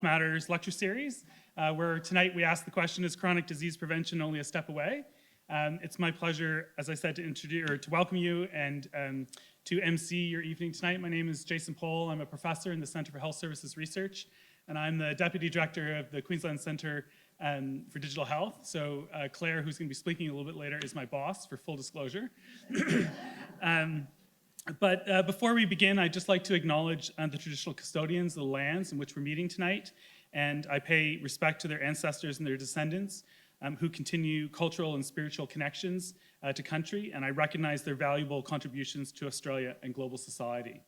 Matters lecture series, where tonight we ask the question, is chronic disease prevention only a step away? It's my pleasure, as I said, to welcome you and to MC your evening tonight. My name is Jason Pohl. I'm a professor in the Centre for Health Services Research, and I'm the Deputy Director of the Queensland Centre for Digital Health. So Claire, who's going to be speaking a little bit later, is my boss, for full disclosure. But before we begin, I'd just like to acknowledge the traditional custodians of the lands in which we're meeting tonight, and I pay respect to their ancestors and their descendants who continue cultural and spiritual connections to country, and I recognize their valuable contributions to Australia and global society.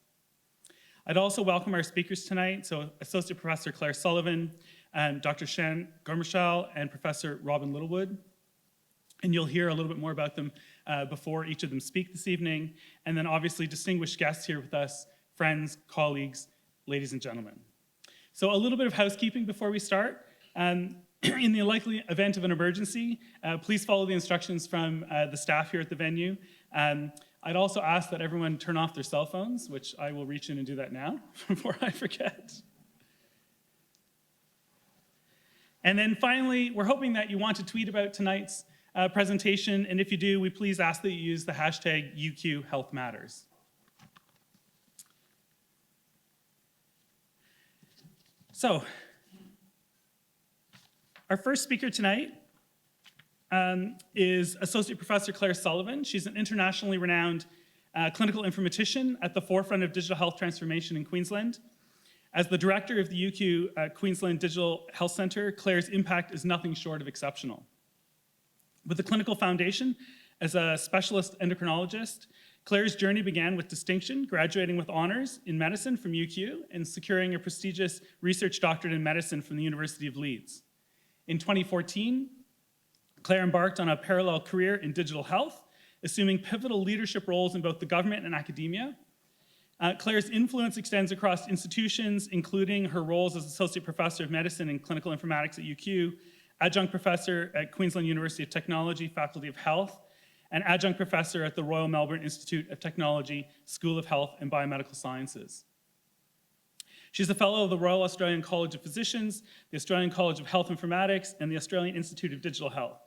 I'd also welcome our speakers tonight, so Associate Professor Claire Sullivan, Dr. Shan Gomershal, and Professor Robin Littlewood. And you'll hear a little bit more about them before each of them speak this evening. And then obviously distinguished guests here with us, friends, colleagues, ladies and gentlemen. So a little bit of housekeeping before we start. In the likely event of an emergency, please follow the instructions from the staff here at the venue. I'd also ask that everyone turn off their cell phones, which I will reach in and do that now before I forget. And then finally, we're hoping that you want to tweet about tonight's presentation, and if you do, we please ask that you use the hashtag #UQHealthMatters. So, our first speaker tonight is Associate Professor Claire Sullivan. She's an internationally renowned clinical informatician at the forefront of digital health transformation in Queensland. As the director of the UQ Queensland Digital Health Centre, Claire's impact is nothing short of exceptional. With a clinical foundation as a specialist endocrinologist, Claire's journey began with distinction, graduating with honors in medicine from UQ and securing a prestigious research doctorate in medicine from the University of Leeds. In 2014, Claire embarked on a parallel career in digital health, assuming pivotal leadership roles in both the government and academia. Claire's influence extends across institutions, including her roles as Associate Professor of Medicine and Clinical Informatics at UQ, Adjunct Professor at Queensland University of Technology, Faculty of Health, and Adjunct Professor at the Royal Melbourne Institute of Technology, School of Health and Biomedical Sciences. She's a Fellow of the Royal Australian College of Physicians, the Australian College of Health Informatics, and the Australian Institute of Digital Health.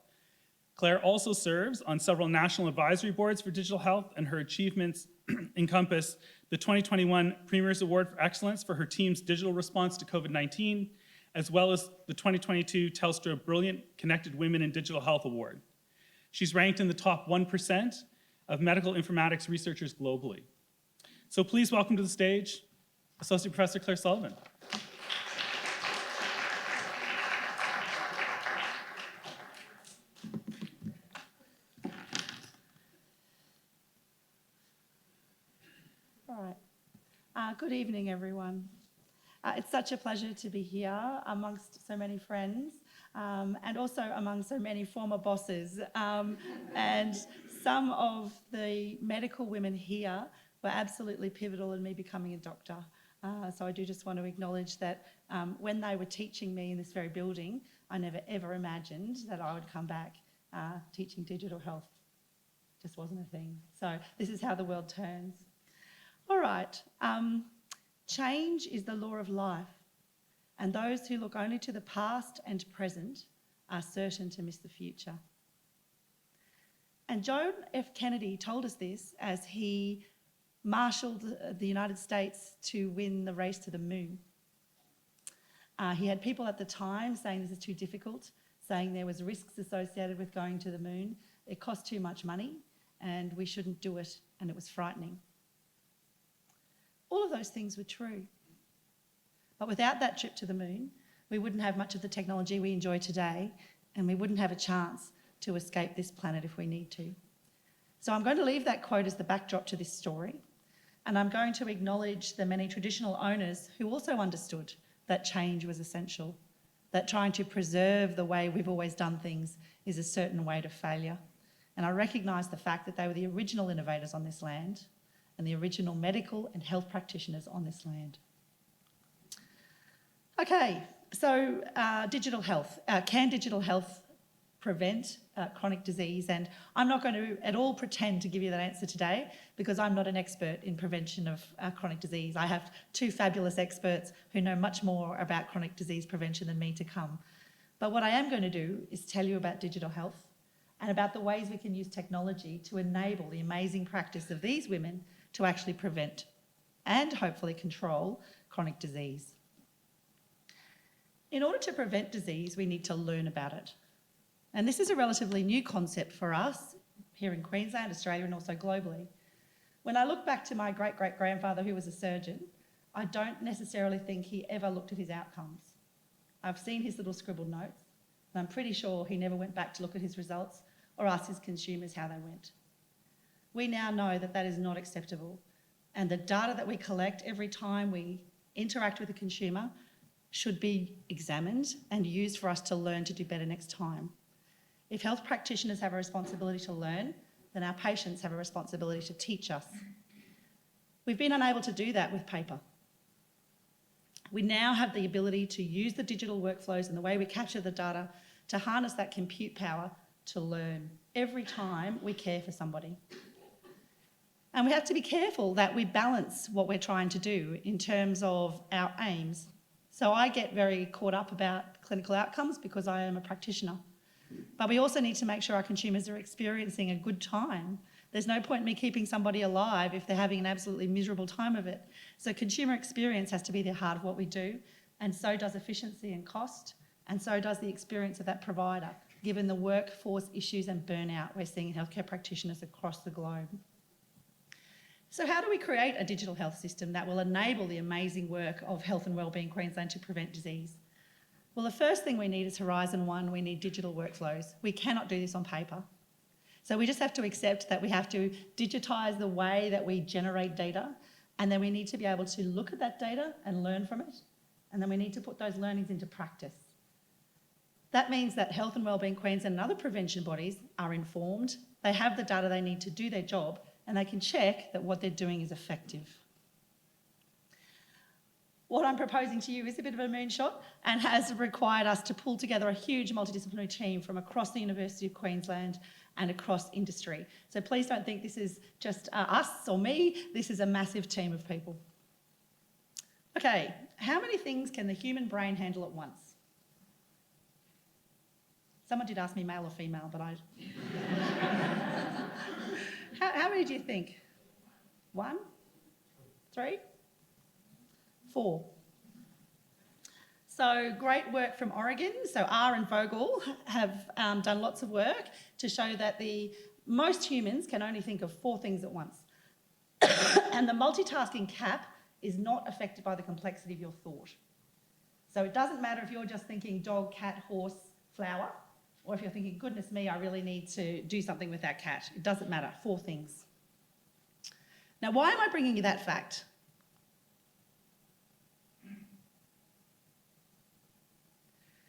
Claire also serves on several national advisory boards for digital health, and her achievements encompass the 2021 Premier's Award for Excellence for her team's digital response to COVID-19, as well as the 2022 Telstra Brilliant Connected Women in Digital Health Award. She's ranked in the top 1% of medical informatics researchers globally. So please welcome to the stage, Associate Professor Claire Sullivan. All right. Good evening, everyone. It's such a pleasure to be here amongst so many friends and also among so many former bosses. And some of the medical women here were absolutely pivotal in me becoming a doctor. So I do just want to acknowledge that when they were teaching me in this very building, I never ever imagined that I would come back teaching digital health. Just wasn't a thing. So this is how the world turns. All right. Change is the law of life, and those who look only to the past and present are certain to miss the future. And John F. Kennedy told us this as he marshalled the United States to win the race to the moon. He had people at the time saying this is too difficult, saying there was risks associated with going to the moon, it cost too much money, and we shouldn't do it, and it was frightening. All of those things were true. But without that trip to the moon, we wouldn't have much of the technology we enjoy today, and we wouldn't have a chance to escape this planet if we need to. So I'm going to leave that quote as the backdrop to this story, and I'm going to acknowledge the many traditional owners who also understood that change was essential, that trying to preserve the way we've always done things is a certain way to failure. And I recognise the fact that they were the original innovators on this land, and the original medical and health practitioners on this land. Okay, so digital health. Can digital health prevent chronic disease. And I'm not going to at all pretend to give you that answer today because I'm not an expert in prevention of chronic disease. I have two fabulous experts who know much more about chronic disease prevention than me to come. But what I am going to do is tell you about digital health and about the ways we can use technology to enable the amazing practice of these women to actually prevent and hopefully control chronic disease. In order to prevent disease, we need to learn about it. And this is a relatively new concept for us here in Queensland, Australia, and also globally. When I look back to my great-great-grandfather who was a surgeon, I don't necessarily think he ever looked at his outcomes. I've seen his little scribbled notes, and I'm pretty sure he never went back to look at his results or ask his consumers how they went. We now know that that is not acceptable, and the data that we collect every time we interact with a consumer should be examined and used for us to learn to do better next time. If health practitioners have a responsibility to learn, then our patients have a responsibility to teach us. We've been unable to do that with paper. We now have the ability to use the digital workflows and the way we capture the data to harness that compute power to learn every time we care for somebody. And we have to be careful that we balance what we're trying to do in terms of our aims. So I get very caught up about clinical outcomes because I am a practitioner. But we also need to make sure our consumers are experiencing a good time. There's no point in me keeping somebody alive if they're having an absolutely miserable time of it. So consumer experience has to be the heart of what we do, and so does efficiency and cost, and so does the experience of that provider, given the workforce issues and burnout we're seeing in healthcare practitioners across the globe. So how do we create a digital health system that will enable the amazing work of Health and Wellbeing Queensland to prevent disease? Well, the first thing we need is Horizon 1, we need digital workflows. We cannot do this on paper. So we just have to accept that we have to digitise the way that we generate data, and then we need to be able to look at that data and learn from it, and then we need to put those learnings into practice. That means that Health and Wellbeing Queensland and other prevention bodies are informed, they have the data they need to do their job, and they can check that what they're doing is effective. What I'm proposing to you is a bit of a moonshot and has required us to pull together a huge multidisciplinary team from across the University of Queensland and across industry. So please don't think this is just us or me, this is a massive team of people. Okay, how many things can the human brain handle at once? Someone did ask me male or female, but I... How many do you think? 1? 3? 4. So great work from Oregon. So R and Vogel have done lots of work to show that most humans can only think of 4 things at once. And the multitasking cap is not affected by the complexity of your thought. So it doesn't matter if you're just thinking dog, cat, horse, flower, or if you're thinking, goodness me, I really need to do something with that cat. It doesn't matter, 4 things. Now, why am I bringing you that fact?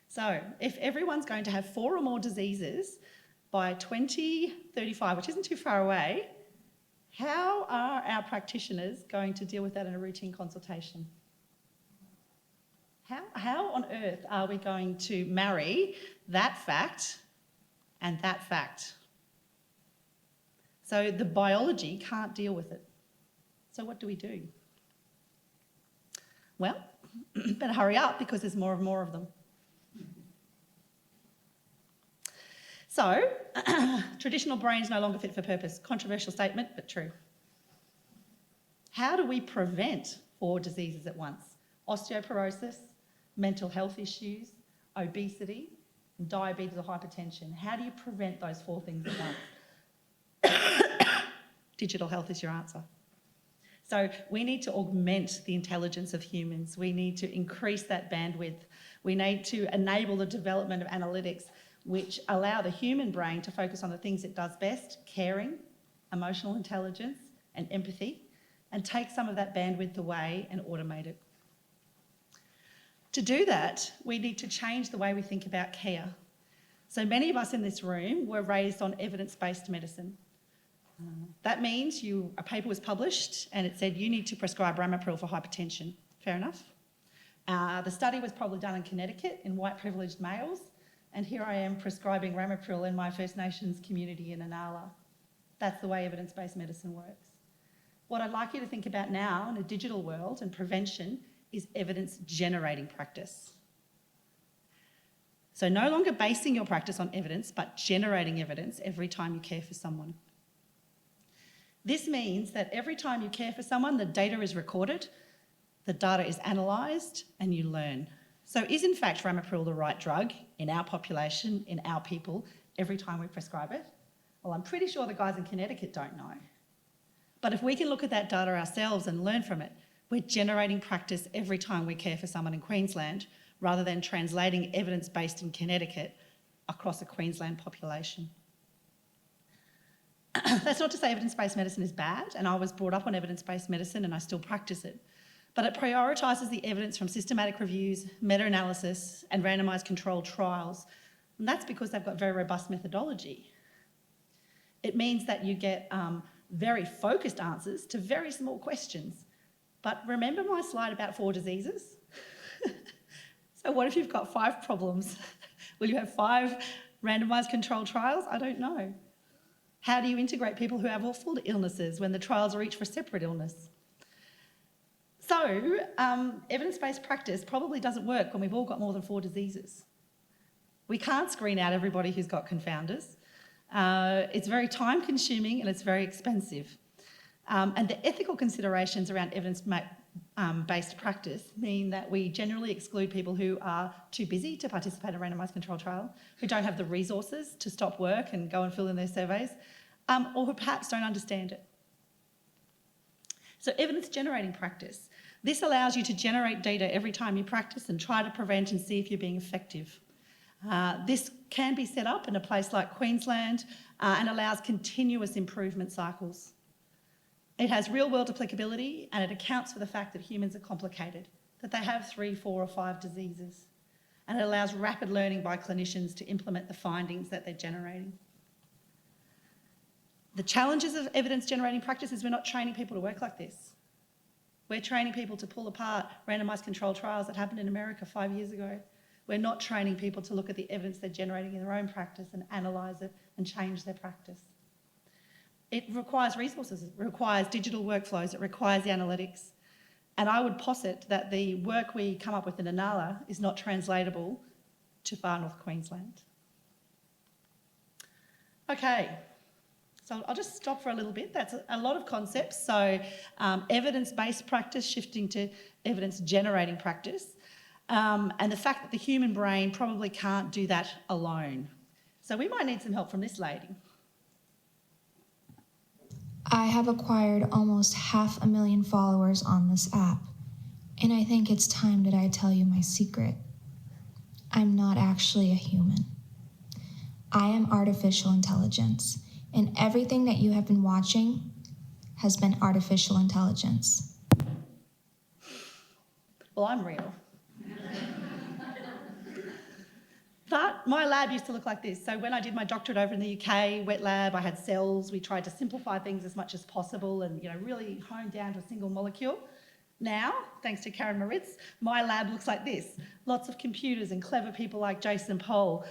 So, if everyone's going to have 4 or more diseases by 2035, which isn't too far away, how are our practitioners going to deal with that in a routine consultation? How on earth are we going to marry that fact and that fact? So the biology can't deal with it. So what do we do? Well, better hurry up because there's more of them. So, traditional brains no longer fit for purpose. Controversial statement, but true. How do we prevent 4 diseases at once? Osteoporosis, mental health issues, obesity, diabetes or hypertension. How do you prevent those 4 things at once? Digital health is your answer. So we need to augment the intelligence of humans. We need to increase that bandwidth. We need to enable the development of analytics which allow the human brain to focus on the things it does best, caring, emotional intelligence and empathy, and take some of that bandwidth away and automate it. To do that, we need to change the way we think about care. So many of us in this room were raised on evidence-based medicine. That means a paper was published and it said you need to prescribe ramipril for hypertension. Fair enough. The study was probably done in Connecticut in white privileged males, and here I am prescribing Ramipril in my First Nations community in Inala. That's the way evidence-based medicine works. What I'd like you to think about now in a digital world and prevention is evidence-generating practice. So no longer basing your practice on evidence, but generating evidence every time you care for someone. This means that every time you care for someone, the data is recorded, the data is analysed, and you learn. So is in fact Ramipril the right drug in our population, in our people, every time we prescribe it? Well, I'm pretty sure the guys in Connecticut don't know. But if we can look at that data ourselves and learn from it, we're generating practice every time we care for someone in Queensland, rather than translating evidence-based in Connecticut across a Queensland population. That's not to say evidence-based medicine is bad, and I was brought up on evidence-based medicine and I still practice it. But it prioritises the evidence from systematic reviews, meta-analysis, and randomised controlled trials. And that's because they've got very robust methodology. It means that you get very focused answers to very small questions. But remember my slide about 4 diseases? So what if you've got 5 problems? Will you have 5 randomised controlled trials? I don't know. How do you integrate people who have all 4 illnesses when the trials are each for separate illness? So evidence-based practice probably doesn't work when we've all got more than 4 diseases. We can't screen out everybody who's got confounders. It's very time-consuming and it's very expensive. And the ethical considerations around evidence-based practice mean that we generally exclude people who are too busy to participate in a randomised controlled trial, who don't have the resources to stop work and go and fill in their surveys, or who perhaps don't understand it. So evidence-generating practice. This allows you to generate data every time you practice and try to prevent and see if you're being effective. This can be set up in a place like Queensland and allows continuous improvement cycles. It has real-world applicability and it accounts for the fact that humans are complicated, that they have 3, 4 or 5 diseases. And it allows rapid learning by clinicians to implement the findings that they're generating. The challenges of evidence-generating practice is we're not training people to work like this. We're training people to pull apart randomised controlled trials that happened in America 5 years ago. We're not training people to look at the evidence they're generating in their own practice and analyse it and change their practice. It requires resources, it requires digital workflows, it requires the analytics. And I would posit that the work we come up with in Inala is not translatable to far north Queensland. Okay, so I'll just stop for a little bit. That's a lot of concepts. So evidence-based practice shifting to evidence-generating practice. And the fact that the human brain probably can't do that alone. So we might need some help from this lady. I have acquired almost 500,000 followers on this app, and I think it's time that I tell you my secret. I'm not actually a human. I am artificial intelligence, and everything that you have been watching has been artificial intelligence. Well, I'm real. But my lab used to look like this. So when I did my doctorate over in the UK, wet lab, I had cells. We tried to simplify things as much as possible and really hone down to a single molecule. Now, thanks to Karen Moritz, my lab looks like this. Lots of computers and clever people like Jason Pohl,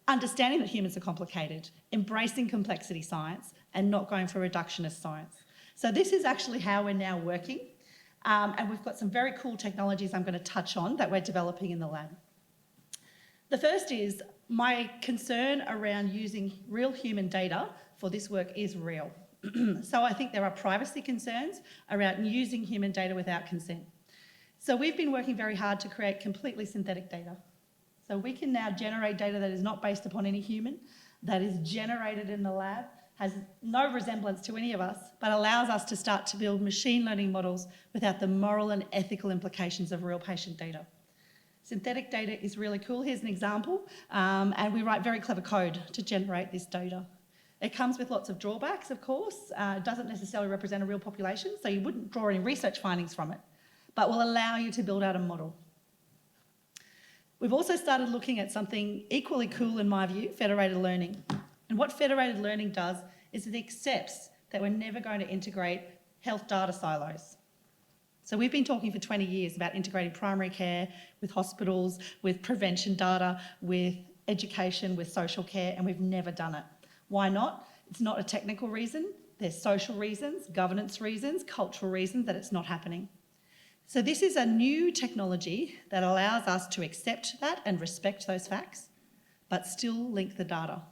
understanding that humans are complicated, embracing complexity science and not going for reductionist science. So this is actually how we're now working. And we've got some very cool technologies I'm going to touch on that we're developing in the lab. The first is my concern around using real human data for this work is real. So I think there are privacy concerns around using human data without consent. So we've been working very hard to create completely synthetic data. So we can now generate data that is not based upon any human, that is generated in the lab, has no resemblance to any of us, but allows us to start to build machine learning models without the moral and ethical implications of real patient data. Synthetic data is really cool. Here's an example, and we write very clever code to generate this data. It comes with lots of drawbacks, of course. It doesn't necessarily represent a real population, so you wouldn't draw any research findings from it, but will allow you to build out a model. We've also started looking at something equally cool in my view, federated learning. And what federated learning does is it accepts that we're never going to integrate health data silos. So we've been talking for 20 years about integrating primary care with hospitals, with prevention data, with education with social care, and we've never done it. Why not? It's not a technical reason. There's social reasons, governance reasons, cultural reasons that it's not happening. So this is a new technology that allows us to accept that and respect those facts, but still link the data.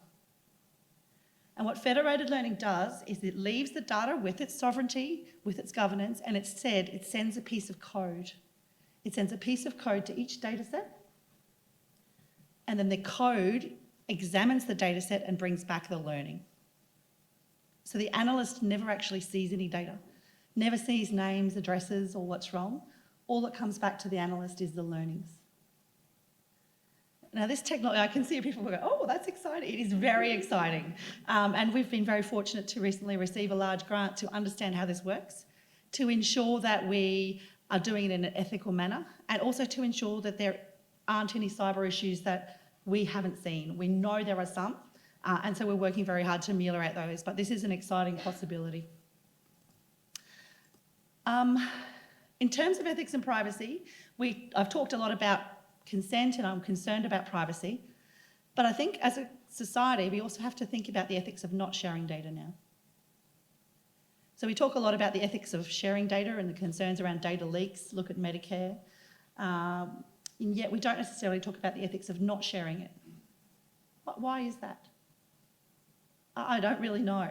And what federated learning does is it leaves the data with its sovereignty, with its governance, and instead it sends a piece of code. It sends a piece of code to each data set, and then the code examines the data set and brings back the learning. So the analyst never actually sees any data, never sees names, addresses, or what's wrong. All that comes back to the analyst is the learnings. Now this technology, I can see people go, oh, that's exciting. It is very exciting. And we've been very fortunate to recently receive a large grant to understand how this works, to ensure that we are doing it in an ethical manner, and also to ensure that there aren't any cyber issues that we haven't seen. We know there are some, and so we're working very hard to ameliorate those, but this is an exciting possibility. In terms of ethics and privacy, I've talked a lot about consent, and I'm concerned about privacy, but I think as a society we also have to think about the ethics of not sharing data now. So we talk a lot about the ethics of sharing data and the concerns around data leaks, look at Medicare, and yet we don't necessarily talk about the ethics of not sharing it. Why is that? I don't really know,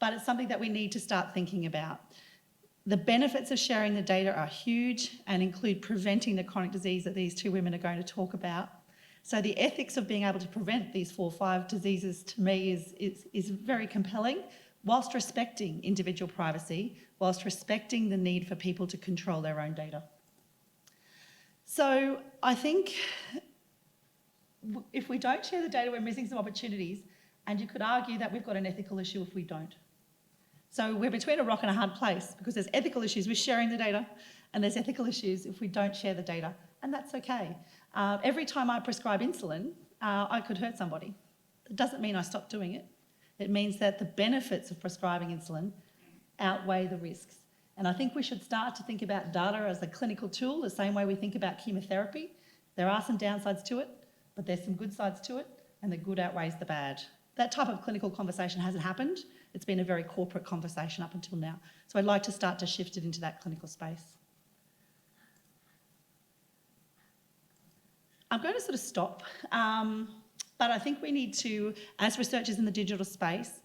but it's something that we need to start thinking about. The benefits of sharing the data are huge and include preventing the chronic disease that these two women are going to talk about. So the ethics of being able to prevent these 4 or 5 diseases to me is very compelling, whilst respecting individual privacy, whilst respecting the need for people to control their own data. So I think if we don't share the data, we're missing some opportunities, and you could argue that we've got an ethical issue if we don't. So we're between a rock and a hard place, because there's ethical issues with sharing the data, and there's ethical issues if we don't share the data, and that's okay. Every time I prescribe insulin, I could hurt somebody. It doesn't mean I stop doing it. It means that the benefits of prescribing insulin outweigh the risks. And I think we should start to think about data as a clinical tool, the same way we think about chemotherapy. There are some downsides to it, but there's some good sides to it, and the good outweighs the bad. That type of clinical conversation hasn't happened. It's been a very corporate conversation up until now. So I'd like to start to shift it into that clinical space. I'm going to sort of stop, but I think we need to, as researchers in the digital space,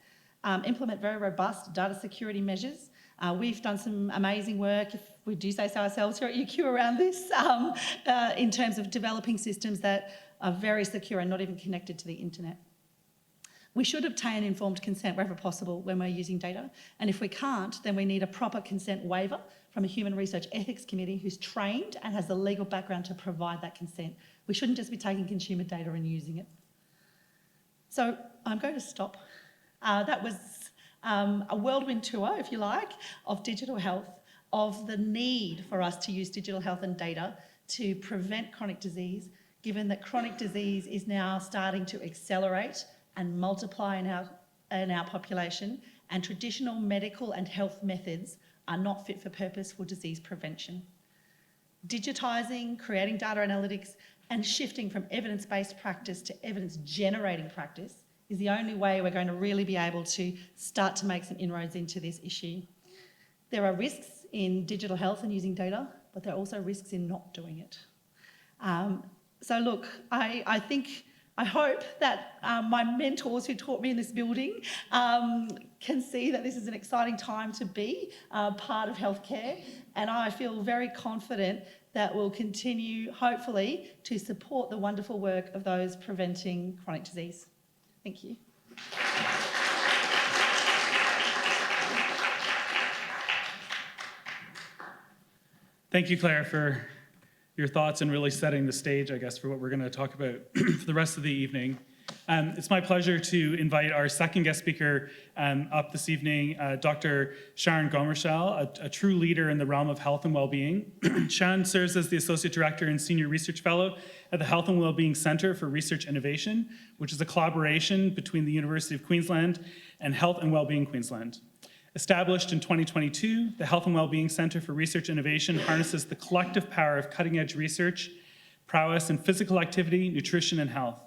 implement very robust data security measures. We've done some amazing work, if we do say so ourselves here at UQ, around this, in terms of developing systems that are very secure and not even connected to the internet. We should obtain informed consent wherever possible when we're using data, and if we can't, then we need a proper consent waiver from a Human Research Ethics Committee who's trained and has the legal background to provide that consent. We shouldn't just be taking consumer data and using it. So I'm going to stop. That was a whirlwind tour, if you like, of digital health, of the need for us to use digital health and data to prevent chronic disease, given that chronic disease is now starting to accelerate and multiply in our population, and traditional medical and health methods are not fit for purpose for disease prevention. Digitising, creating data analytics, and shifting from evidence-based practice to evidence-generating practice is the only way we're going to really be able to start to make some inroads into this issue. There are risks in digital health and using data, but there are also risks in not doing it. So look, I hope that my mentors who taught me in this building can see that this is an exciting time to be part of healthcare, and I feel very confident that we'll continue, hopefully, to support the wonderful work of those preventing chronic disease. Thank you. Thank you, Claire, for your thoughts and really setting the stage, I guess, for what we're going to talk about for the rest of the evening. It's my pleasure to invite our second guest speaker up this evening, Dr. Sharon Gomershell, a true leader in the realm of health and well-being. Sharon serves as the Associate Director and Senior Research Fellow at the Health and Wellbeing Centre for Research Innovation, which is a collaboration between the University of Queensland and Health and Wellbeing Queensland. Established in 2022, the Health and Wellbeing Centre for Research Innovation harnesses the collective power of cutting-edge research, prowess in physical activity, nutrition, and health.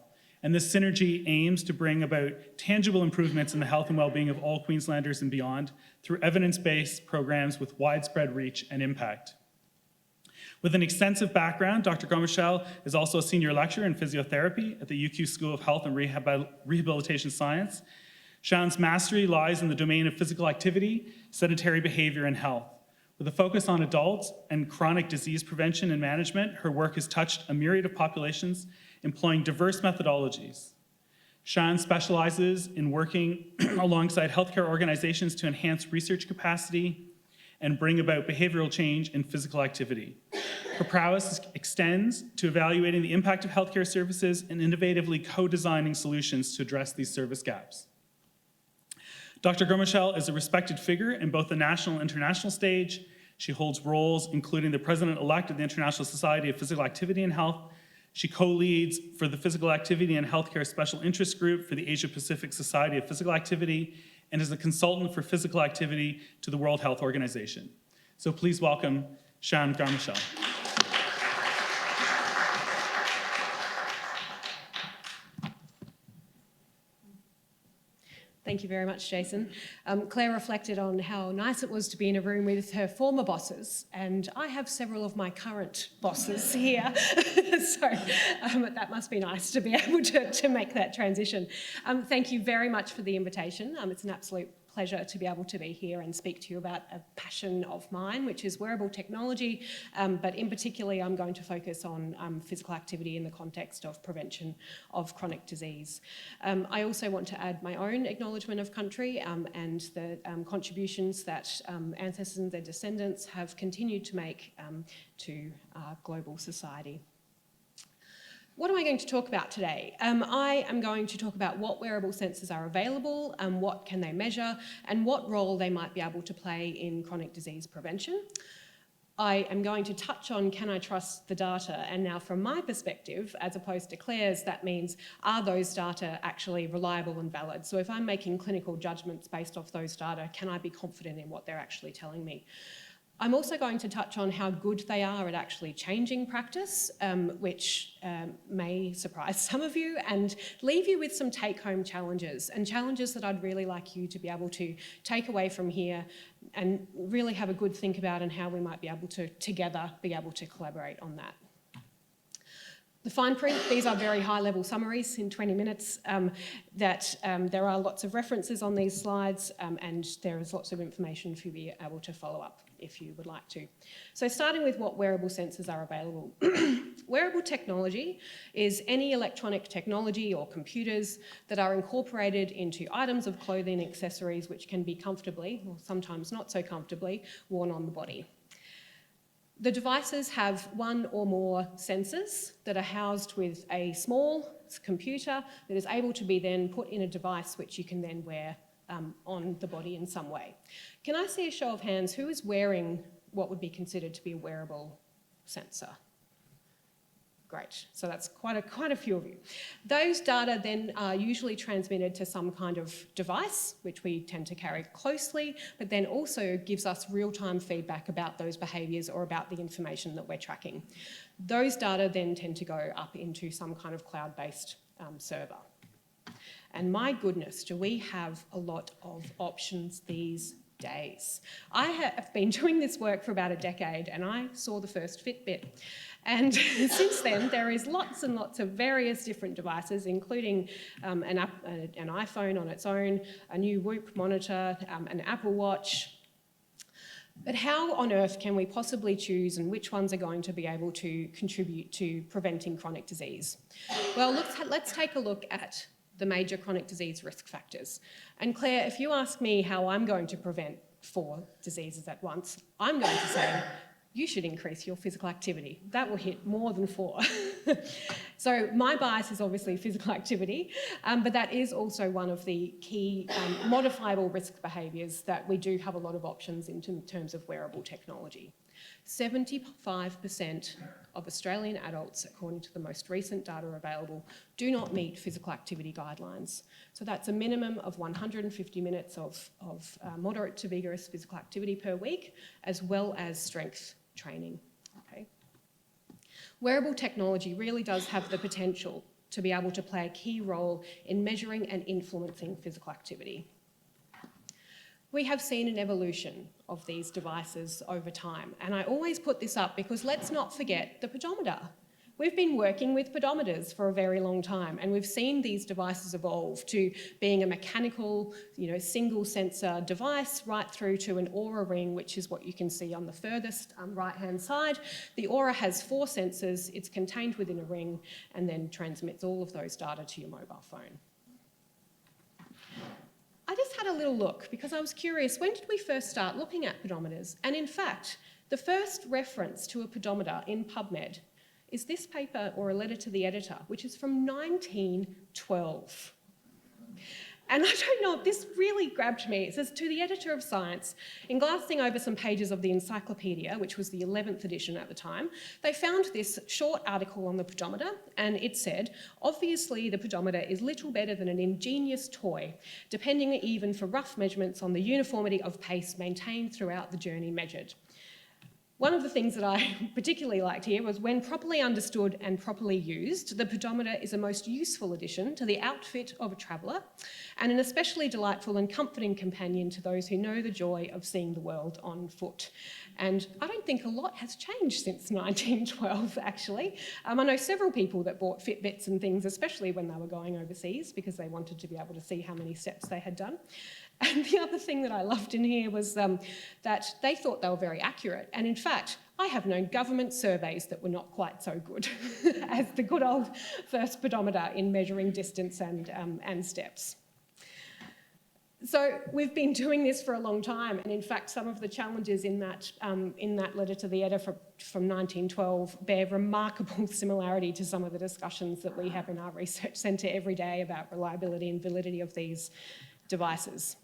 And this synergy aims to bring about tangible improvements in the health and well-being of all Queenslanders and beyond through evidence-based programs with widespread reach and impact. With an extensive background, Dr. Gomichel is also a senior lecturer in physiotherapy at the UQ School of Health and Rehabilitation Science. Sian's mastery lies in the domain of physical activity, sedentary behavior, and health. With a focus on adults and chronic disease prevention and management, her work has touched a myriad of populations, employing diverse methodologies. Sian specializes in working alongside healthcare organizations to enhance research capacity and bring about behavioral change in physical activity. Her prowess extends to evaluating the impact of healthcare services and innovatively co-designing solutions to address these service gaps. Dr. Gomichel is a respected figure in both the national and international stage. She holds roles including the president-elect of the International Society of Physical Activity and Health. She co-leads for the Physical Activity and Healthcare Special Interest Group for the Asia-Pacific Society of Physical Activity, and is a consultant for physical activity to the World Health Organization. So please welcome Sian Gomichel. Thank you very much, Jason. Claire reflected on how nice it was to be in a room with her former bosses, and I have several of my current bosses here, so that must be nice to be able to make that transition. Thank you very much for the invitation. It's an absolute pleasure to be able to be here and speak to you about a passion of mine, which is wearable technology, but in particular I'm going to focus on physical activity in the context of prevention of chronic disease. I also want to add my own acknowledgement of country and the contributions that ancestors and their descendants have continued to make to global society. What am I going to talk about today? I am going to talk about what wearable sensors are available, what can they measure, and what role they might be able to play in chronic disease prevention. I am going to touch on, can I trust the data? And now from my perspective, as opposed to Claire's, that means, are those data actually reliable and valid? So if I'm making clinical judgments based off those data, can I be confident in what they're actually telling me? I'm also going to touch on how good they are at actually changing practice, which may surprise some of you, and leave you with some take-home challenges, and challenges that I'd really like you to be able to take away from here and really have a good think about, and how we might be able to, together, be able to collaborate on that. The fine print, these are very high-level summaries in 20 minutes, there are lots of references on these slides, and there is lots of information for you to be able to follow up if you would like to. So starting with what wearable sensors are available. Wearable technology is any electronic technology or computers that are incorporated into items of clothing and accessories which can be comfortably, or sometimes not so comfortably, worn on the body. The devices have one or more sensors that are housed with a small computer that is able to be then put in a device which you can then wear on the body in some way. Can I see a show of hands? Who is wearing what would be considered to be a wearable sensor? Great, so that's quite a few of you. Those data then are usually transmitted to some kind of device, which we tend to carry closely, but then also gives us real-time feedback about those behaviours or about the information that we're tracking. Those data then tend to go up into some kind of cloud-based server. And my goodness, do we have a lot of options these days. I have been doing this work for about a decade, and I saw the first Fitbit. And since then, there is lots and lots of various different devices, including an iPhone on its own, a new Whoop monitor, an Apple Watch. But how on earth can we possibly choose, and which ones are going to be able to contribute to preventing chronic disease? Well, let's take a look at the major chronic disease risk factors. And Claire, if you ask me how I'm going to prevent 4 diseases at once, I'm going to say, you should increase your physical activity. That will hit more than 4. So my bias is obviously physical activity, but that is also one of the key modifiable risk behaviours that we do have a lot of options in terms of wearable technology. 75% of Australian adults, according to the most recent data available, do not meet physical activity guidelines. So that's a minimum of 150 minutes of moderate to vigorous physical activity per week, as well as strength training. Okay. Wearable technology really does have the potential to be able to play a key role in measuring and influencing physical activity. We have seen an evolution of these devices over time, and I always put this up because let's not forget the pedometer. We've been working with pedometers for a very long time, and we've seen these devices evolve to being a mechanical, single sensor device right through to an Aura ring, which is what you can see on the furthest right-hand side. The Aura has 4 sensors, it's contained within a ring, and then transmits all of those data to your mobile phone. I just had a little look because I was curious, when did we first start looking at pedometers? And in fact, the first reference to a pedometer in PubMed is this paper or a letter to the editor, which is from 1912. And I don't know, this really grabbed me. It says, to the editor of science, in glancing over some pages of the encyclopedia, which was the 11th edition at the time, they found this short article on the pedometer, and it said, obviously the pedometer is little better than an ingenious toy, depending even for rough measurements on the uniformity of pace maintained throughout the journey measured. One of the things that I particularly liked here was when properly understood and properly used, the pedometer is a most useful addition to the outfit of a traveller and an especially delightful and comforting companion to those who know the joy of seeing the world on foot. And I don't think a lot has changed since 1912, actually. I know several people that bought Fitbits and things, especially when they were going overseas, because they wanted to be able to see how many steps they had done. And the other thing that I loved in here was that they thought they were very accurate. And in fact, I have known government surveys that were not quite so good as the good old first pedometer in measuring distance and steps. So we've been doing this for a long time, and in fact, some of the challenges in that letter to the editor from 1912 bear remarkable similarity to some of the discussions that we have in our research centre every day about reliability and validity of these devices.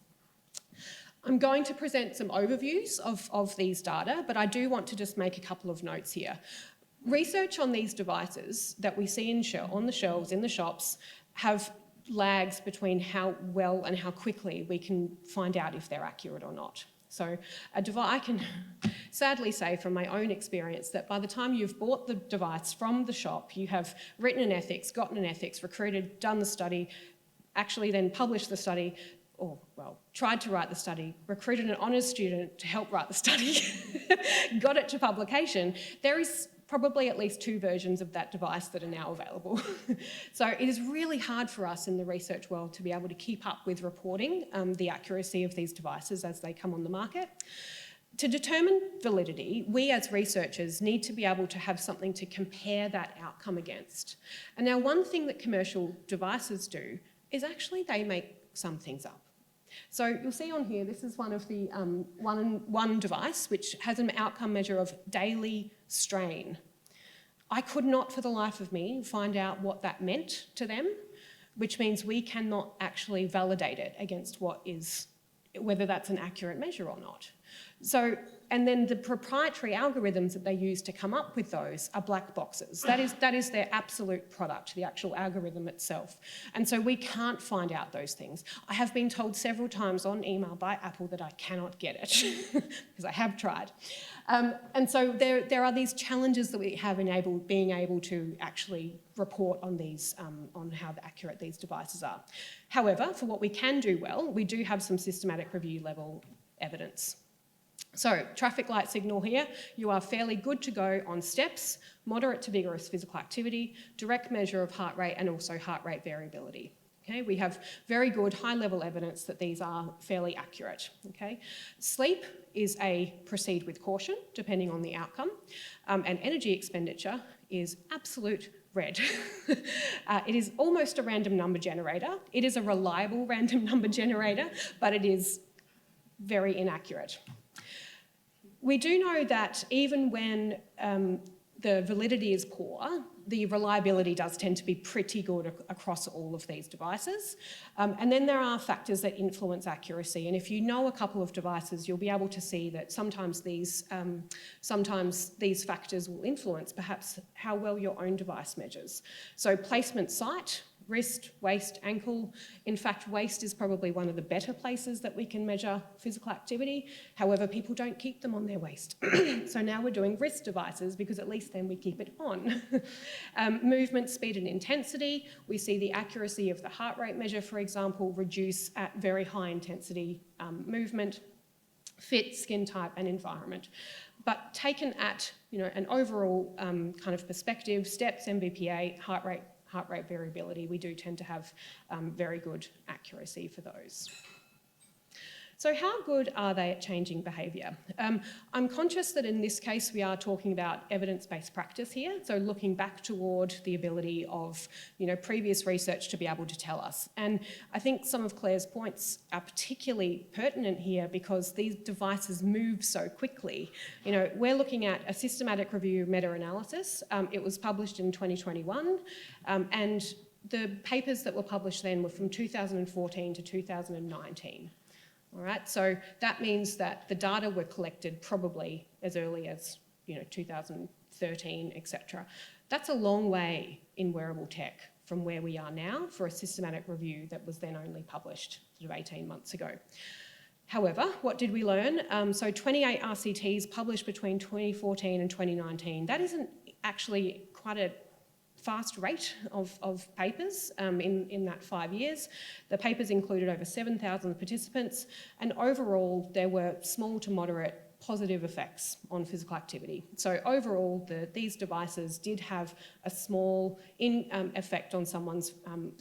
I'm going to present some overviews of these data, but I do want to just make a couple of notes here. Research on these devices that we see on the shelves in the shops have lags between how well and how quickly we can find out if they're accurate or not. So I can sadly say from my own experience that by the time you've bought the device from the shop, you have written an ethics, gotten an ethics, recruited, done the study, actually then published the study, or, well, tried to write the study, recruited an honours student to help write the study, got it to publication, there is probably at least 2 versions of that device that are now available. So it is really hard for us in the research world to be able to keep up with reporting the accuracy of these devices as they come on the market. To determine validity, we as researchers need to be able to have something to compare that outcome against. And now one thing that commercial devices do is actually they make some things up. So you'll see on here, this is one of the one device which has an outcome measure of daily strain. I could not for the life of me find out what that meant to them, which means we cannot actually validate it against whether that's an accurate measure or not. So, and then the proprietary algorithms that they use to come up with those are black boxes. That is their absolute product, the actual algorithm itself. And so we can't find out those things. I have been told several times on email by Apple that I cannot get it, because I have tried. And so there are these challenges that we have in being able to actually report on these, on how accurate these devices are. However, for what we can do well, we do have some systematic review level evidence. So, traffic light signal here, you are fairly good to go on steps, moderate to vigorous physical activity, direct measure of heart rate, and also heart rate variability. Okay, we have very good high-level evidence that these are fairly accurate. Okay, sleep is a proceed with caution, depending on the outcome, and energy expenditure is absolute red. It is almost a random number generator. It is a reliable random number generator, but it is very inaccurate. We do know that even when the validity is poor, the reliability does tend to be pretty good across all of these devices. And then there are factors that influence accuracy. And if you know a couple of devices, you'll be able to see that sometimes these factors will influence perhaps how well your own device measures. So placement site wrist, waist, ankle. In fact, waist is probably one of the better places that we can measure physical activity. However, people don't keep them on their waist. So now we're doing wrist devices because at least then we keep it on. Movement, speed and intensity. We see the accuracy of the heart rate measure, for example, reduce at very high intensity movement. Fit, skin type and environment. But taken at an overall kind of perspective, steps, MBPA, heart rate variability, we do tend to have very good accuracy for those. So how good are they at changing behaviour? I'm conscious that in this case we are talking about evidence-based practice here, so looking back toward the ability of previous research to be able to tell us. And I think some of Claire's points are particularly pertinent here because these devices move so quickly. We're looking at a systematic review meta-analysis. It was published in 2021, and the papers that were published then were from 2014 to 2019. All right, so that means that the data were collected probably as early as 2013, etc. That's a long way in wearable tech from where we are now for a systematic review that was then only published sort of 18 months ago. However, what did we learn? So 28 RCTs published between 2014 and 2019. That isn't actually quite a fast rate of papers in that 5 years. The papers included over 7,000 participants, and overall there were small to moderate positive effects on physical activity. So overall, these devices did have a small effect on someone's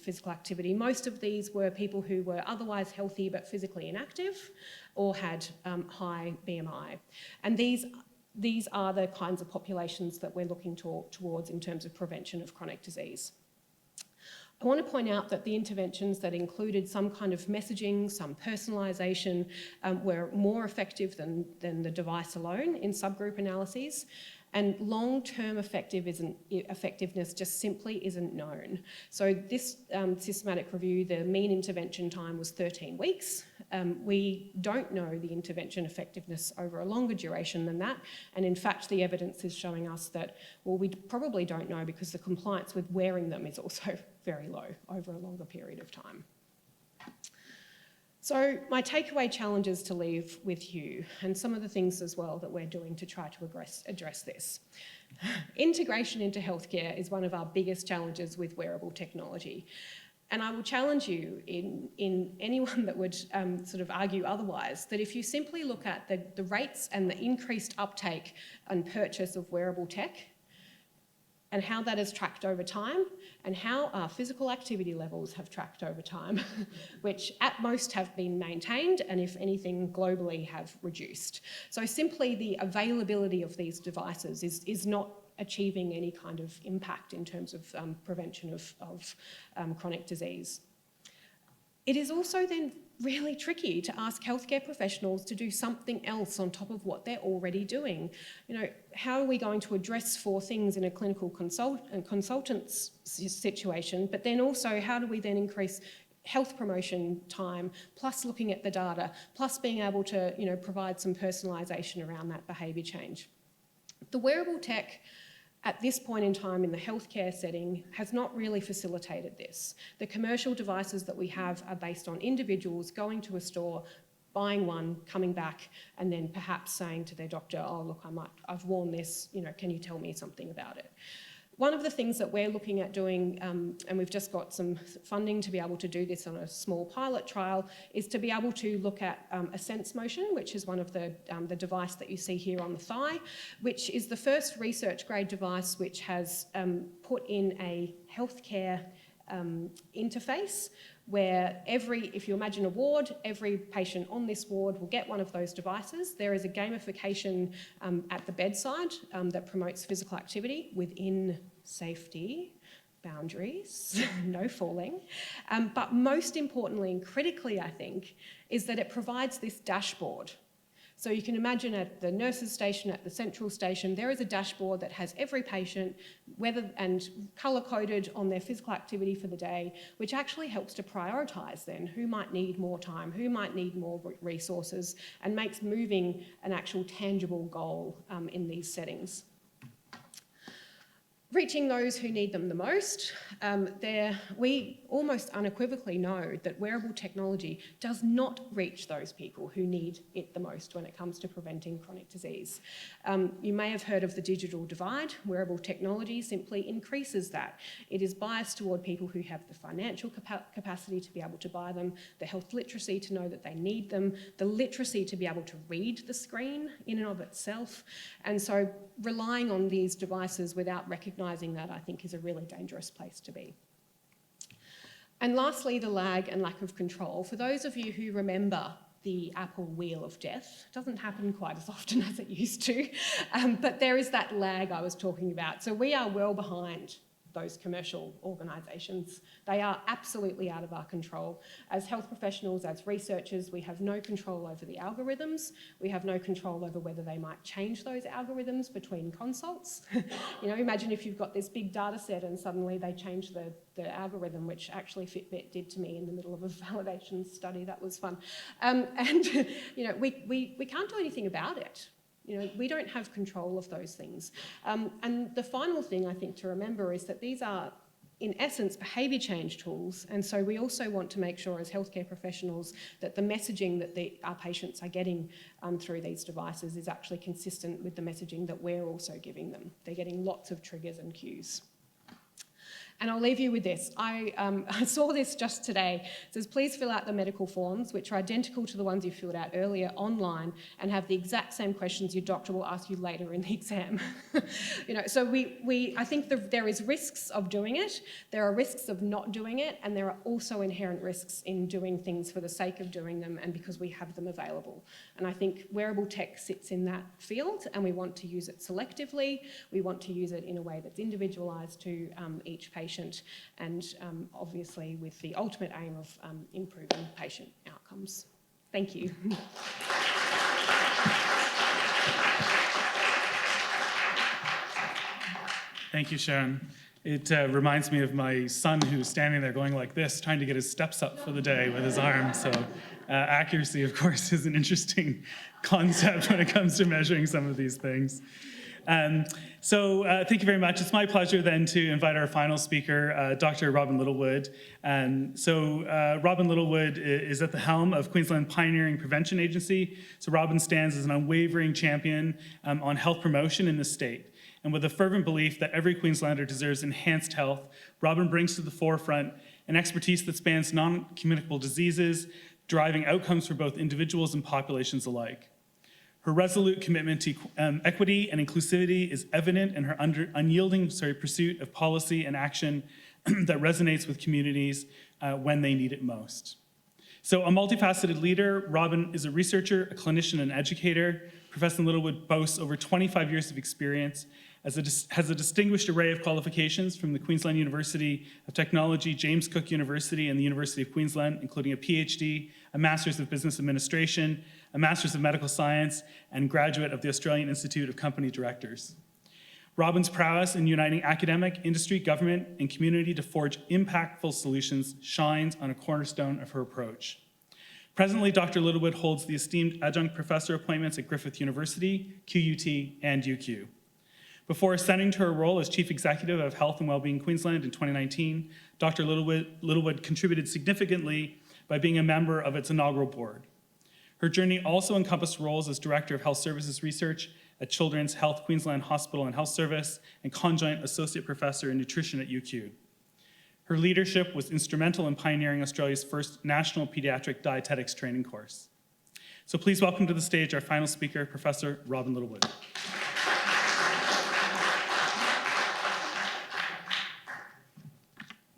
physical activity. Most of these were people who were otherwise healthy but physically inactive or had high BMI. And these are the kinds of populations that we're looking towards in terms of prevention of chronic disease. I want to point out that the interventions that included some kind of messaging, some personalisation, were more effective than the device alone in subgroup analyses. And long-term effectiveness just simply isn't known. So this systematic review, the mean intervention time was 13 weeks. We don't know the intervention effectiveness over a longer duration than that. And in fact, the evidence is showing us that, well, we probably don't know because the compliance with wearing them is also very low over a longer period of time. So my takeaway challenges to leave with you, and some of the things as well that we're doing to try to address this. Integration into healthcare is one of our biggest challenges with wearable technology. And I will challenge you in anyone that would sort of argue otherwise, that if you simply look at the rates and the increased uptake and purchase of wearable tech, and how that has tracked over time, and how our physical activity levels have tracked over time, which at most have been maintained, and if anything, globally have reduced. So simply the availability of these devices is not achieving any kind of impact in terms of prevention of chronic disease. It is also then really tricky to ask healthcare professionals to do something else on top of what they're already doing. How are we going to address 4 things in a clinical consultant's situation, but then also how do we then increase health promotion time, plus looking at the data, plus being able to provide some personalisation around that behaviour change. The wearable tech at this point in time in the healthcare setting has not really facilitated this. The commercial devices that we have are based on individuals going to a store, buying one, coming back, and then perhaps saying to their doctor, oh, look, I've worn this, can you tell me something about it? One of the things that we're looking at doing, and we've just got some funding to be able to do this on a small pilot trial, is to be able to look at a sense motion, which is one of the device that you see here on the thigh, which is the first research grade device which has put in a healthcare interface where if you imagine a ward, every patient on this ward will get one of those devices. There is a gamification at the bedside that promotes physical activity within safety boundaries, no falling. But most importantly and critically, I think, is that it provides this dashboard. So you can imagine at the nurse's station, at the central station, there is a dashboard that has every patient and colour-coded on their physical activity for the day, which actually helps to prioritise then who might need more time, who might need more resources, and makes moving an actual tangible goal in these settings. Reaching those who need them the most, we almost unequivocally know that wearable technology does not reach those people who need it the most when it comes to preventing chronic disease. You may have heard of the digital divide. Wearable technology simply increases that. It is biased toward people who have the financial capacity to be able to buy them, the health literacy to know that they need them, the literacy to be able to read the screen in and of itself. And so relying on these devices without recognising that, I think, is a really dangerous place to be. And lastly, the lag and lack of control. For those of you who remember the Apple wheel of death, it doesn't happen quite as often as it used to, but there is that lag I was talking about. So we are well behind those commercial organisations. They are absolutely out of our control. As health professionals, as researchers, we have no control over the algorithms. We have no control over whether they might change those algorithms between consults. You know, imagine if you've got this big data set and suddenly they change the algorithm, which actually Fitbit did to me in the middle of a validation study. That was fun. And you know, we can't do anything about it. You know, we don't have control of those things. And the final thing I think to remember is that these are, in essence, behaviour change tools. And so we also want to make sure as healthcare professionals that the messaging that our patients are getting through these devices is actually consistent with the messaging that we're also giving them. They're getting lots of triggers and cues. And I'll leave you with this. I saw this just today. It says, please fill out the medical forms, which are identical to the ones you filled out earlier online and have the exact same questions your doctor will ask you later in the exam. You know, so I think there is risks of doing it. There are risks of not doing it. And there are also inherent risks in doing things for the sake of doing them and because we have them available. And I think wearable tech sits in that field and we want to use it selectively. We want to use it in a way that's individualised to each patient and obviously with the ultimate aim of improving patient outcomes. Thank you. Thank you, Sharon. It reminds me of my son who's standing there going like this, trying to get his steps up for the day with his arm. So accuracy, of course, is an interesting concept when it comes to measuring some of these things. So thank you very much. It's my pleasure then to invite our final speaker, Dr. Robin Littlewood. Robin Littlewood is at the helm of Queensland Pioneering Prevention Agency. So Robin stands as an unwavering champion on health promotion in the state. And with a fervent belief that every Queenslander deserves enhanced health, Robin brings to the forefront an expertise that spans non-communicable diseases, driving outcomes for both individuals and populations alike. Her resolute commitment to equity and inclusivity is evident in her unyielding pursuit of policy and action that resonates with communities when they need it most. So a multifaceted leader, Robin is a researcher, a clinician, and educator. Professor Littlewood boasts over 25 years of experience, has a distinguished array of qualifications from the Queensland University of Technology, James Cook University, and the University of Queensland, including a PhD, a Master's of Business Administration, a Master's of Medical Science, and graduate of the Australian Institute of Company Directors. Robin's prowess in uniting academic, industry, government, and community to forge impactful solutions shines on a cornerstone of her approach. Presently, Dr. Littlewood holds the esteemed adjunct professor appointments at Griffith University, QUT, and UQ. Before ascending to her role as Chief Executive of Health and Wellbeing Queensland in 2019, Dr. Littlewood contributed significantly by being a member of its inaugural board. Her journey also encompassed roles as Director of Health Services Research at Children's Health Queensland Hospital and Health Service and Conjoint Associate Professor in Nutrition at UQ. Her leadership was instrumental in pioneering Australia's first national pediatric dietetics training course. So please welcome to the stage our final speaker, Professor Robin Littlewood.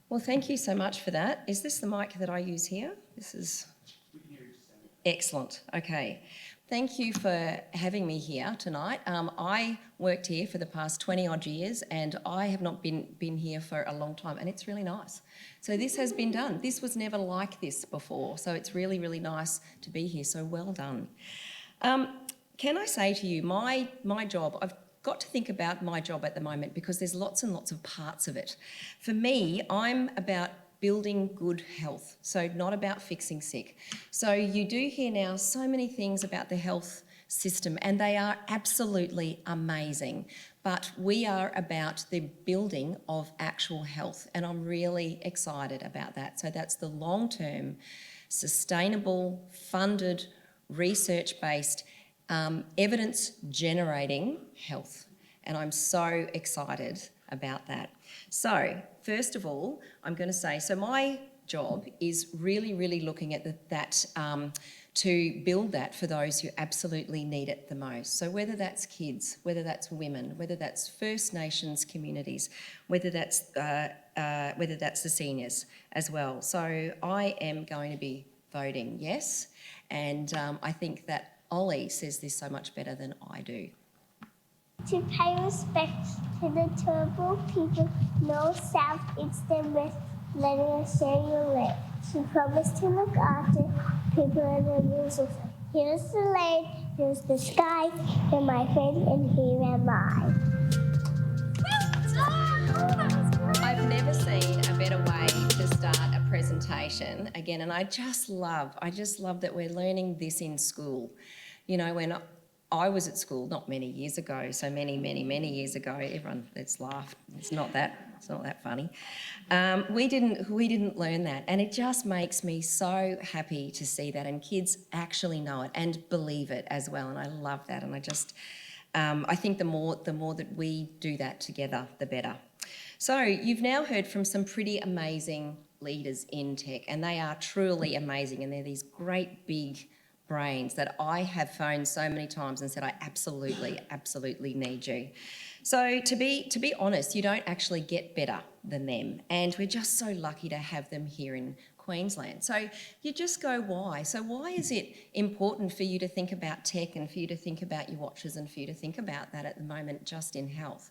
Well, thank you so much for that. Is this the mic that I use here? This is excellent. Okay. Thank you for having me here tonight. I worked here for the past 20 odd years and I have not been here for a long time and it's really nice. So this has been done. This was never like this before. So it's really, really nice to be here. So well done. Can I say to you, my job, I've got to think about my job at the moment because there's lots and lots of parts of it. For me, I'm about building good health, so not about fixing sick. So you do hear now so many things about the health system and they are absolutely amazing. but we are about the building of actual health, and I'm really excited about that. So that's the long-term, sustainable, funded, research-based, evidence-generating health, and I'm so excited about that. So first of all, I'm going to say, so my job is really looking at that to build that for those who absolutely need it the most. So whether that's kids, whether that's women, whether that's First Nations communities, whether that's the seniors as well. So I am going to be voting yes, and I think that Ollie says this so much better than I do. To pay respect to the Turrbal people, north, south, east and west, letting us share your land. She promised to look after people and the music. Here's the land, here's the sky, you're my friend and here am I. I've never seen a better way to start a presentation again, and I just love that we're learning this in school. You know, when I was at school not many years ago, so many years ago, everyone, let's laugh, it's not that funny. We didn't learn that, and it just makes me so happy to see that, and kids actually know it and believe it as well, and I love that, and I think the more that we do that together, the better. So you've now heard from some pretty amazing leaders in tech, and they are truly amazing, and they're these great big brains that I have phoned so many times and said, I absolutely need you. So to be honest, you don't actually get better than them, and we're just so lucky to have them here in Queensland. So you just go, why? So why is it important for you to think about tech and for you to think about your watches and for you to think about that at the moment just in health?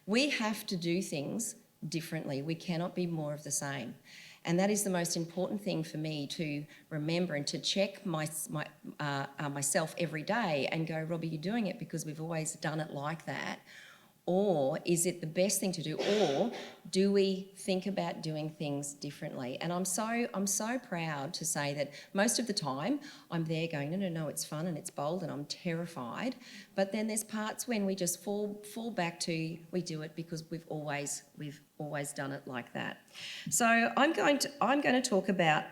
We have to do things differently. We cannot be more of the same. And that is the most important thing for me to remember and to check myself every day and go, Robbie, you're doing it because we've always done it like that. Or is it the best thing to do? Or do we think about doing things differently? And I'm so proud to say that most of the time I'm there going, no, it's fun and it's bold and I'm terrified. But then there's parts when we just fall back to, we do it because we've always done it like that. So I'm going to talk about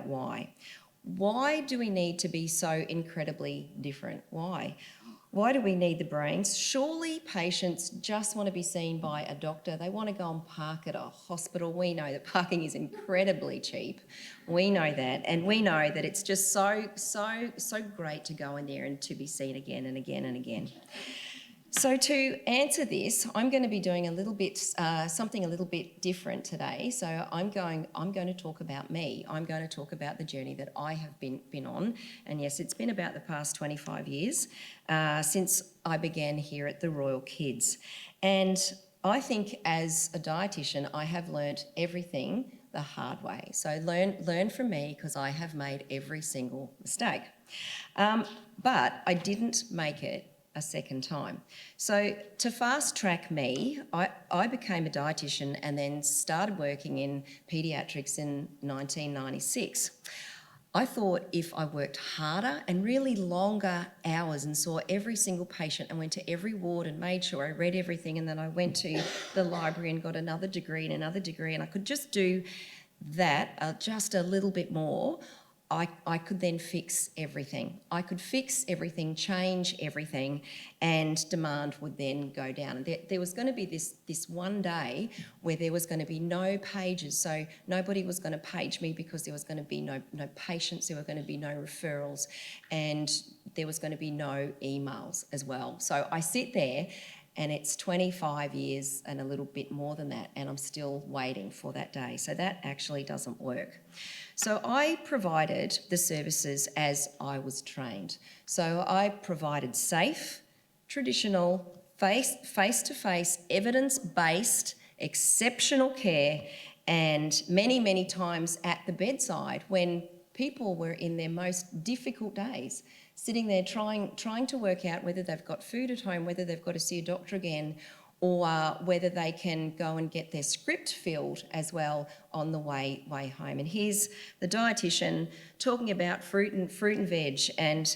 why. Why do we need to be so incredibly different? Why? Why do we need the brains? Surely patients just want to be seen by a doctor. They want to go and park at a hospital. We know that parking is incredibly cheap. We know that. And we know that it's just so great to go in there and to be seen again and again and again. So to answer this, I'm going to be doing something a little bit different today. So I'm going to talk about me. I'm going to talk about the journey that I have been on. And yes, it's been about the past 25 years since I began here at the Royal Kids. And I think as a dietitian, I have learnt everything the hard way. So learn from me because I have made every single mistake. But I didn't make it a second time. So to fast track me, I became a dietitian and then started working in paediatrics in 1996. I thought if I worked harder and really longer hours and saw every single patient and went to every ward and made sure I read everything, and then I went to the library and got another degree and I could just do that just a little bit more, I could then fix everything. I could fix everything, change everything, and demand would then go down. And there was going to be this one day where there was going to be no pages, so nobody was going to page me because there was going to be no patients, there were going to be no referrals, and there was going to be no emails as well. So I sit there and it's 25 years and a little bit more than that, and I'm still waiting for that day. So that actually doesn't work. So I provided the services as I was trained. So I provided safe, traditional, face-to-face, evidence-based, exceptional care, and many times at the bedside when people were in their most difficult days, sitting there trying to work out whether they've got food at home, whether they've got to see a doctor again, or whether they can go and get their script filled as well on the way home. And here's the dietitian talking about fruit and veg and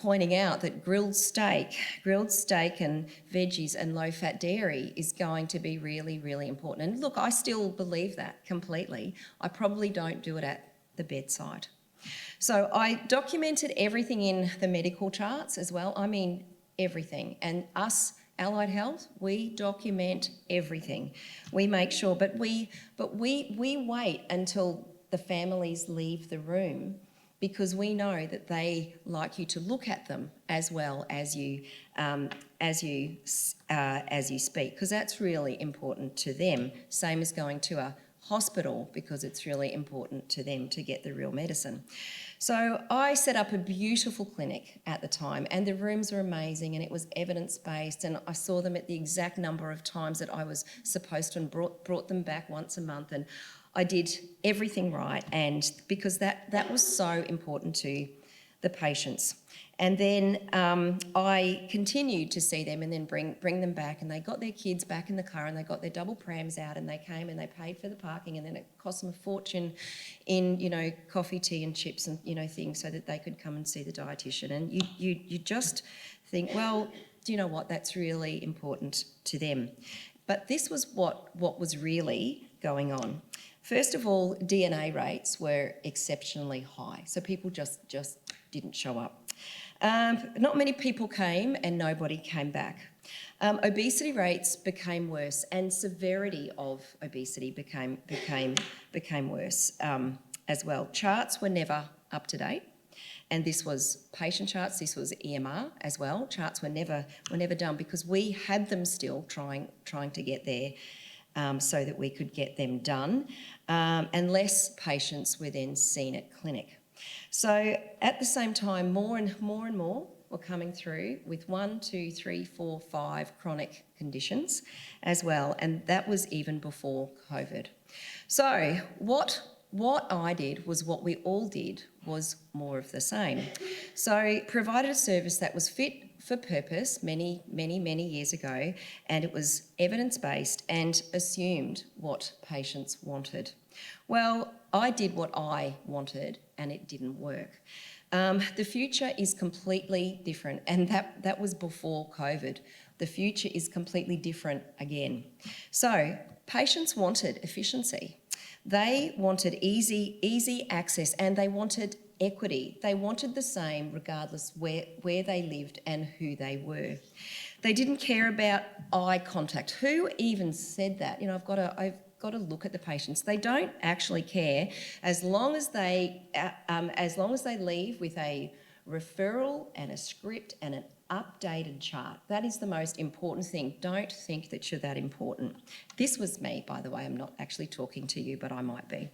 pointing out that grilled steak and veggies and low-fat dairy is going to be really, really important. And look, I still believe that completely. I probably don't do it at the bedside. So I documented everything in the medical charts as well. I mean, everything. And us, Allied Health, we document everything. We make sure, but we wait until the families leave the room, because we know that they like you to look at them as well as you speak, because that's really important to them. Same as going to a hospital, because it's really important to them to get the real medicine. So I set up a beautiful clinic at the time, and the rooms were amazing, and it was evidence-based, and I saw them at the exact number of times that I was supposed to, and brought them back once a month, and I did everything right, and because that was so important to the patients. And then I continued to see them and then bring them back, and they got their kids back in the car, and they got their double prams out, and they came and they paid for the parking, and then it cost them a fortune in, you know, coffee, tea and chips and, you know, things, so that they could come and see the dietitian. And you just think, well, do you know what, that's really important to them. But this was what was really going on. First of all, DNA rates were exceptionally high, so people just didn't show up. Not many people came, and nobody came back. Obesity rates became worse, and severity of obesity became worse as well. Charts were never up to date, and this was patient charts. This was EMR as well. Charts were never done, because we had them still trying to get there. So that we could get them done, and less patients were then seen at clinic. So at the same time, more and more were coming through with 1, 2, 3, 4, 5 chronic conditions as well, and that was even before COVID. So what I did was what we all did, was more of the same. So provided a service that was fit for purpose many years ago, and it was evidence-based and assumed what patients wanted. Well, I did what I wanted, and it didn't work. The future is completely different, and that was before COVID. The future is completely different again. So patients wanted efficiency. They wanted easy access, and they wanted equity. They wanted the same regardless where they lived and who they were. They didn't care about eye contact. Who even said that? You know, I've got to look at the patients. They don't actually care as long as they leave with a referral and a script and an updated chart. That is the most important thing. Don't think that you're that important. This was me, by the way. I'm not actually talking to you, but I might be.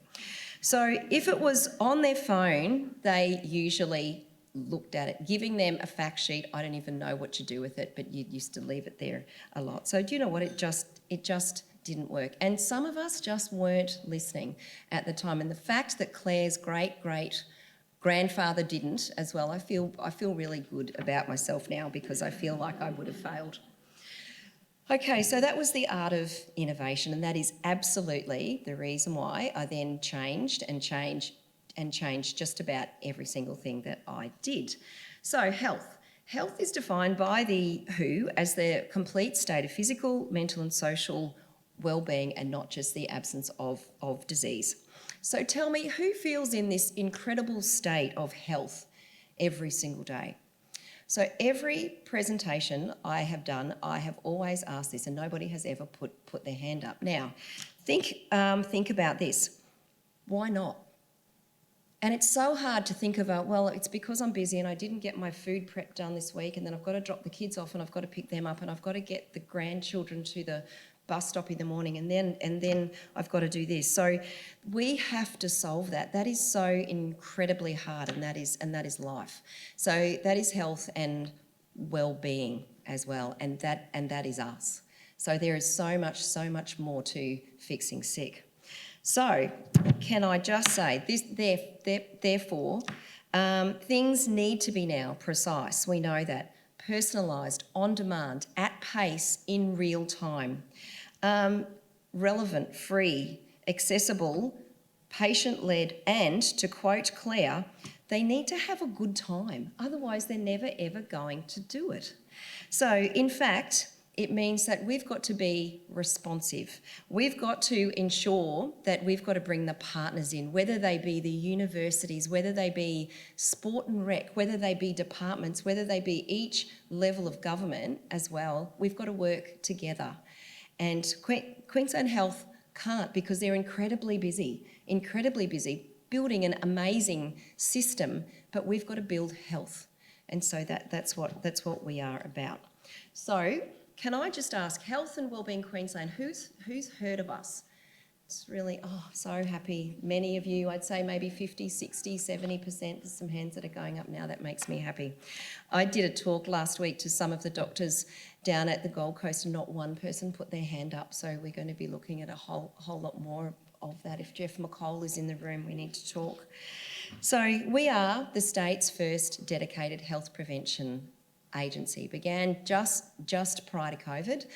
So if it was on their phone, they usually looked at it. Giving them a fact sheet, I don't even know what to do with it, but you used to leave it there a lot. So do you know what? It just didn't work. And some of us just weren't listening at the time. And the fact that Claire's great grandfather didn't as well, I feel really good about myself now, because I feel like I would have failed. Okay, so that was the art of innovation, and that is absolutely the reason why I then changed just about every single thing that I did. So health. Health is defined by the WHO as the complete state of physical, mental and social well-being, and not just the absence of disease. So tell me, who feels in this incredible state of health every single day? So every presentation I have done, I have always asked this, and nobody has ever put their hand up. Now, think about this. Why not? And it's so hard to think about, well, it's because I'm busy and I didn't get my food prep done this week, and then I've got to drop the kids off and I've got to pick them up, and I've got to get the grandchildren to the bus stop in the morning, and then I've got to do this. So we have to solve that. That is so incredibly hard, and that is life. So that is health and well-being as well, and that is us. So there is so much more to fixing sick. So can I just say this? Therefore, things need to be now precise. We know that. Personalised, on demand, at pace, in real time, relevant, free, accessible, patient-led, and, to quote Claire, They need to have a good time. Otherwise, they're never, ever going to do it. So, in fact, it means that we've got to be responsive. We've got to ensure that we've got to bring the partners in, whether they be the universities, whether they be sport and rec, whether they be departments, whether they be each level of government as well. We've got to work together. And Queensland Health can't, because they're incredibly busy, building an amazing system, but we've got to build health. And so that's what we are about. So, can I just ask, Health and Wellbeing Queensland, who's heard of us? It's really, so happy. Many of you, I'd say maybe 50, 60, 70%. There's some hands that are going up now. That makes me happy. I did a talk last week to some of the doctors down at the Gold Coast and not one person put their hand up. So we're going to be looking at a whole lot more of that. If Jeff McColl is in the room, we need to talk. So we are the state's first dedicated health prevention agency. Began just prior to COVID.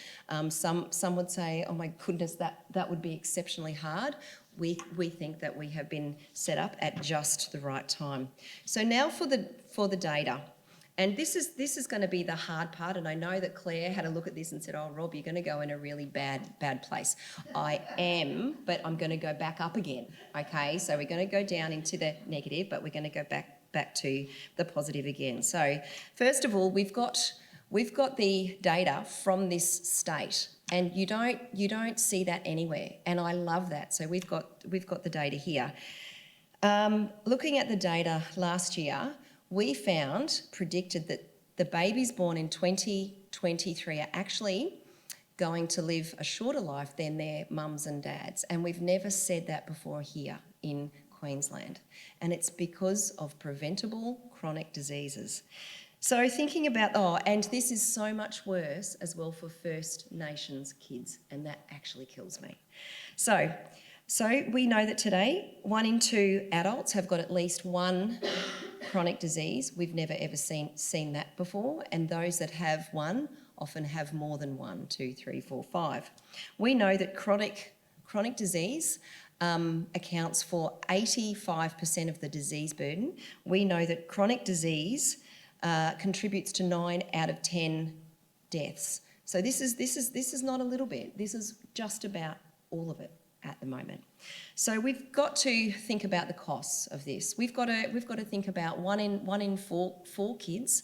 Some would say, oh my goodness, that would be exceptionally hard. We think that we have been set up at just the right time. So now for the data. And this is going to be the hard part, and I know that Claire had a look at this and said, oh, Rob, you're going to go in a really bad place. I am, but I'm going to go back up again, okay? So we're going to go down into the negative, but we're going to go back to the positive again. So first of all, we've got the data from this state, and you don't see that anywhere, and I love that. So we've got the data here. Looking at the data last year, we predicted that the babies born in 2023 are actually going to live a shorter life than their mums and dads, and we've never said that before here in Queensland, and it's because of preventable chronic diseases. So thinking about, and this is so much worse as well for First Nations kids, and that actually kills me. So we know that today 1 in 2 adults have got at least one chronic disease. We've never ever seen that before, and those that have one often have more than 1, 2, 3, 4, 5. We know that chronic disease accounts for 85% of the disease burden. We know that chronic disease contributes to 9 out of 10 deaths. So this is not a little bit. This is just about all of it at the moment. So we've got to think about the costs of this. We've got to think about one in four kids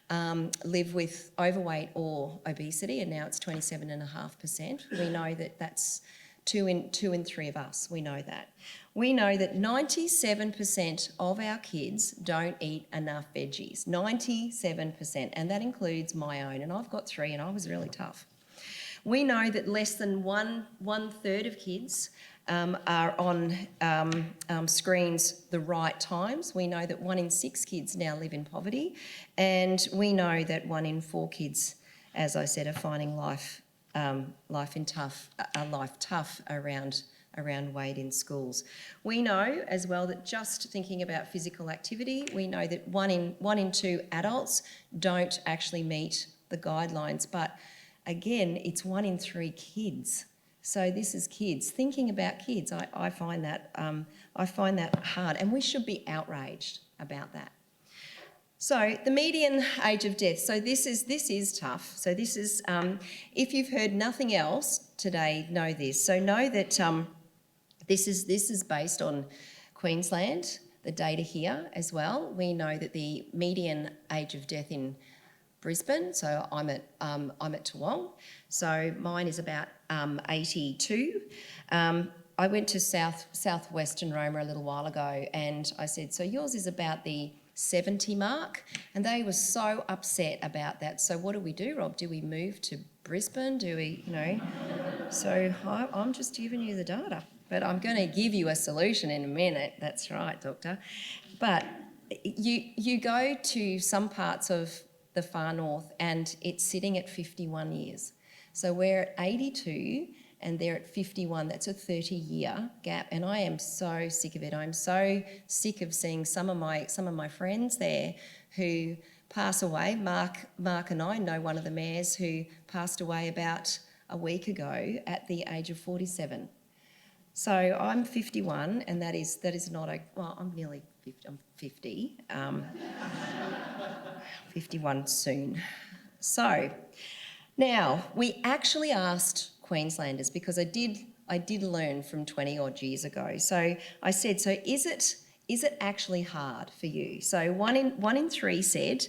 live with overweight or obesity, and now it's 27.5%. We know that that's 2 in 3 of us. We know that. We know that 97% of our kids don't eat enough veggies. 97%, and that includes my own. And I've got 3, and I was really tough. We know that less than one third of kids are on screens the right times. We know that 1 in 6 kids now live in poverty, and we know that 1 in 4 kids, as I said, are finding life tough around weight in schools. We know as well that just thinking about physical activity, we know that 1 in 2 adults don't actually meet the guidelines, but again, it's 1 in 3 kids. So this is kids. Thinking about kids, I find that hard, and we should be outraged about that. So the median age of death. So this is tough. So this is, if you've heard nothing else today, know this. So know that this is based on Queensland. The data here as well. We know that the median age of death in Brisbane. So I'm at Toowong. So mine is about 82. I went to southwestern Roma a little while ago, and I said, so yours is about the 70 mark, and they were so upset about that. So what do we do, Rob? Do we move to Brisbane? Do we, So I'm just giving you the data, but I'm going to give you a solution in a minute. That's right, Doctor. But you go to some parts of the far north, and it's sitting at 51 years. So we're at 82, and they're at 51. That's a 30-year gap, and I am so sick of it. I'm so sick of seeing some of my friends there who pass away. Mark and I know one of the mayors who passed away about a week ago at the age of 47. So I'm 51, and that is not a, well, I'm nearly 50, I'm 50, 51 soon. So now we actually asked Queenslanders, because I did learn from 20 odd years ago. So I said, so is it actually hard for you? So one in three said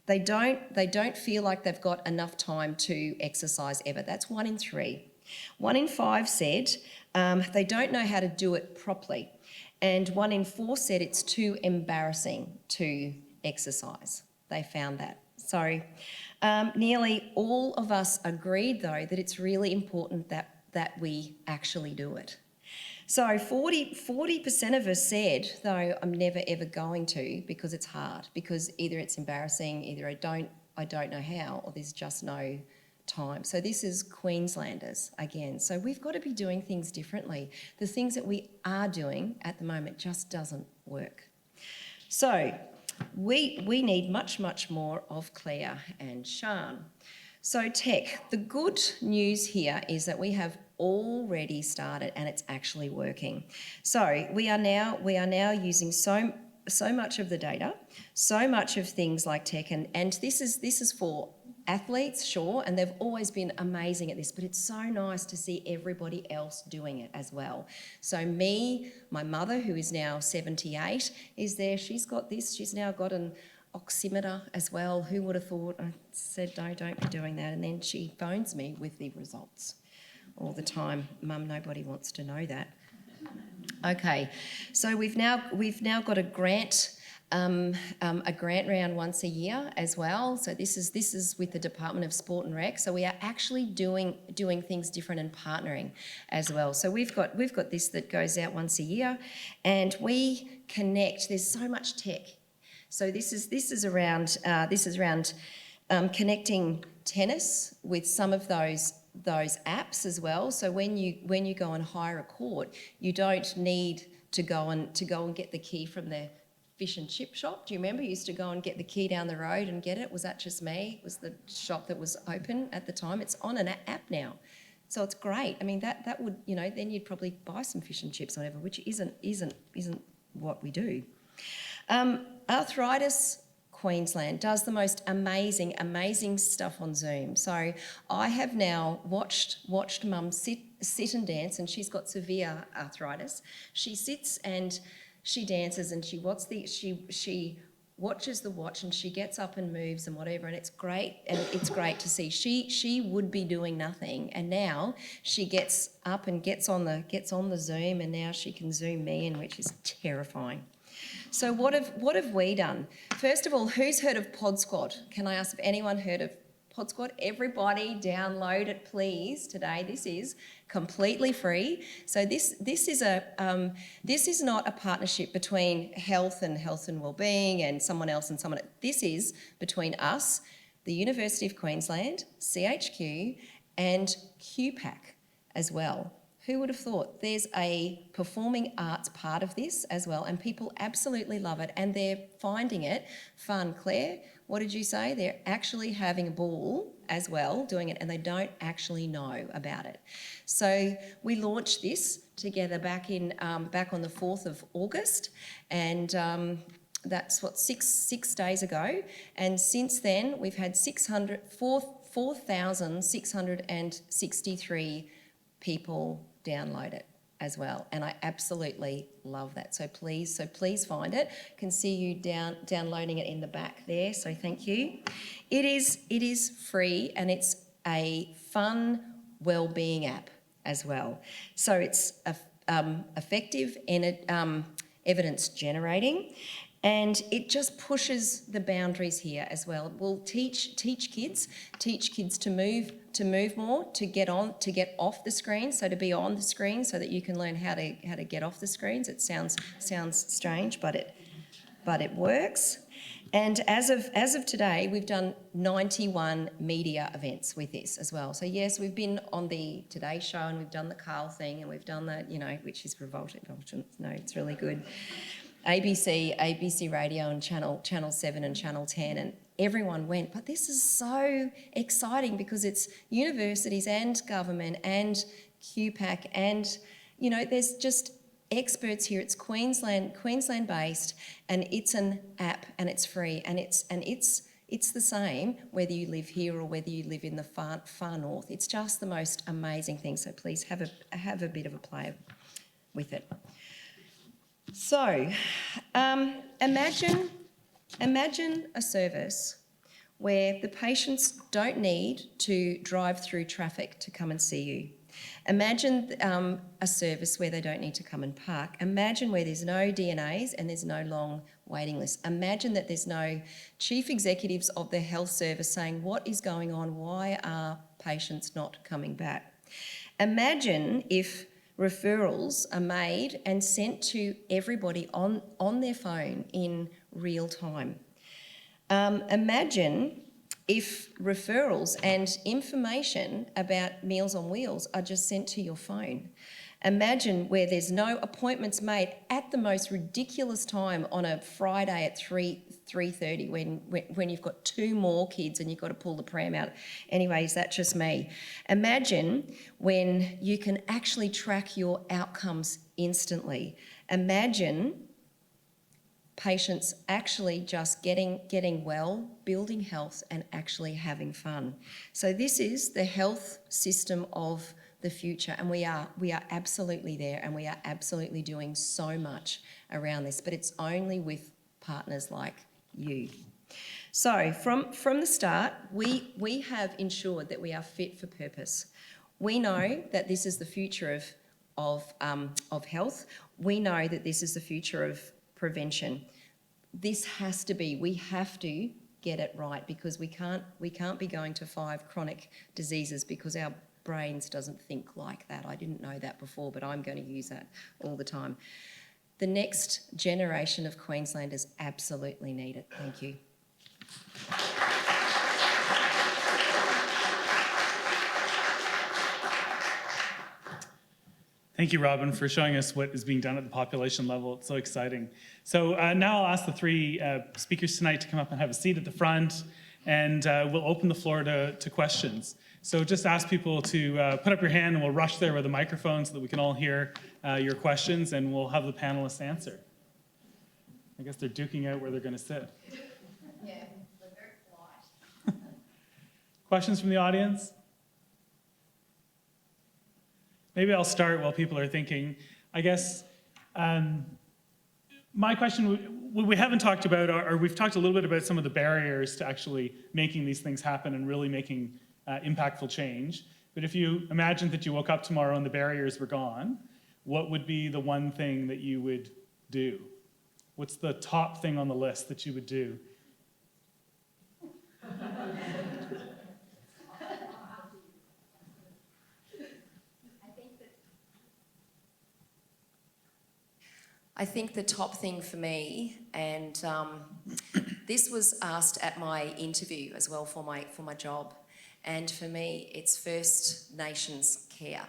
they don't feel like they've got enough time to exercise ever. That's 1 in 3. 1 in 5 said they don't know how to do it properly. And 1 in 4 said it's too embarrassing to exercise. They found that. So nearly all of us agreed, though, that it's really important that we actually do it. So 40% of us said, though, I'm never ever going to, because it's hard, because either it's embarrassing, either I don't know how, or there's just no time. So this is Queenslanders again. So we've got to be doing things differently. The things that we are doing at the moment just doesn't work. So we need much, much more of Claire and Sian. So tech, the good news here is that we have already started and it's actually working. So we are now using so much of the data, so much of things like tech, and this is for athletes, sure, and they've always been amazing at this, but it's so nice to see everybody else doing it as well. So my mother, who is now 78, is there. She's got this. She's now got an oximeter as well. Who would have thought? I said, no, don't be doing that. And then she phones me with the results all the time. Mum, nobody wants to know that. Okay, so we've now got a grant round once a year as well. So this is with the Department of Sport and Rec. So we are actually doing things different and partnering as well. So we've got this that goes out once a year, and we connect. There's so much tech. So this is around connecting tennis with some of those apps as well. So when you go and hire a court, you don't need to go and get the key from the fish and chip shop. Do you remember? You used to go and get the key down the road and get it. Was that just me? Was the shop that was open at the time? It's on an app now. So it's great. I mean, that would, then you'd probably buy some fish and chips or whatever, which isn't what we do. Arthritis Queensland does the most amazing stuff on Zoom. So I have now watched Mum sit and dance, and she's got severe arthritis. She sits and she dances, and she watches the watch, and she gets up and moves and whatever, and it's great. And it's great to see. She would be doing nothing, and now she gets up and gets on the Zoom, and now she can Zoom me in, which is terrifying. So what have we done? First of all, who's heard of PodSquad? Can I ask if anyone heard of PodSquad? Everybody download it, please, today. This is completely free. So this is not a partnership between health and wellbeing and someone else and someone else. This is between us, the University of Queensland, CHQ, and QPAC as well. Who would have thought? There's a performing arts part of this as well, and people absolutely love it, and they're finding it fun. Claire, what did you say? They're actually having a ball as well doing it, and they don't actually know about it. So we launched this together back on the 4th of August, and that's 6 days ago. And since then, we've had 4,663 people download it as well, and I absolutely love that. So please find it. I can see you downloading it in the back there, so thank you. It is free, and it's a fun wellbeing app as well. So it's effective and evidence generating, and it just pushes the boundaries here as well. We'll teach kids to move more, to get off the screen, so to be on the screen, so that you can learn how to get off the screens. It sounds strange, but it works. And as of today, we've done 91 media events with this as well. So yes, we've been on the Today Show, and we've done the Carl thing, and we've done the, which is revolting. No, it's really good. ABC Radio and Channel 7 and Channel 10, and everyone went. But this is so exciting because it's universities and government and QPAC You know, there's just experts here. It's Queensland based, and it's an app, and it's free, and it's the same whether you live here or whether you live in the far north. It's just the most amazing thing. So please have a bit of a play with it. So imagine a service where the patients don't need to drive through traffic to come and see you. Imagine a service where they don't need to come and park. Imagine where there's no DNAs and there's no long waiting lists. Imagine that there's no chief executives of the health service saying, what is going on? Why are patients not coming back? Imagine if referrals are made and sent to everybody on their phone in real time. Imagine if referrals and information about Meals on Wheels are just sent to your phone. Imagine where there's no appointments made at the most ridiculous time on a Friday at 3:30 when you've got 2 more kids and you've got to pull the pram out. Anyways, that's just me. Imagine when you can actually track your outcomes instantly. Imagine patients actually just getting well, building health, and actually having fun. So this is the health system of the future, and we are absolutely there, and we are absolutely doing so much around this, but it's only with partners like you. So from the start, we have ensured that we are fit for purpose. We know that this is the future of health. We know that this is the future of prevention. This has to be, we have to get it right, because we can't be going to 5 chronic diseases because our brains doesn't think like that. I didn't know that before, but I'm going to use that all the time. The next generation of Queenslanders absolutely need it. Thank you. Thank you, Robin, for showing us what is being done at the population level. It's so exciting. So now I'll ask the 3 speakers tonight to come up and have a seat at the front, and we'll open the floor to questions. So just ask people to put up your hand, and we'll rush there with a microphone so that we can all hear your questions, and we'll have the panelists answer. I guess they're duking out where they're going to sit. Yeah, they're very polite. Questions from the audience? Maybe I'll start while people are thinking. I guess my question, what we haven't talked about, or we've talked a little bit about some of the barriers to actually making these things happen and really making impactful change. But if you imagined that you woke up tomorrow and the barriers were gone, what would be the one thing that you would do? What's the top thing on the list that you would do? I think the top thing for me, and this was asked at my interview as well for my job, and for me it's First Nations care.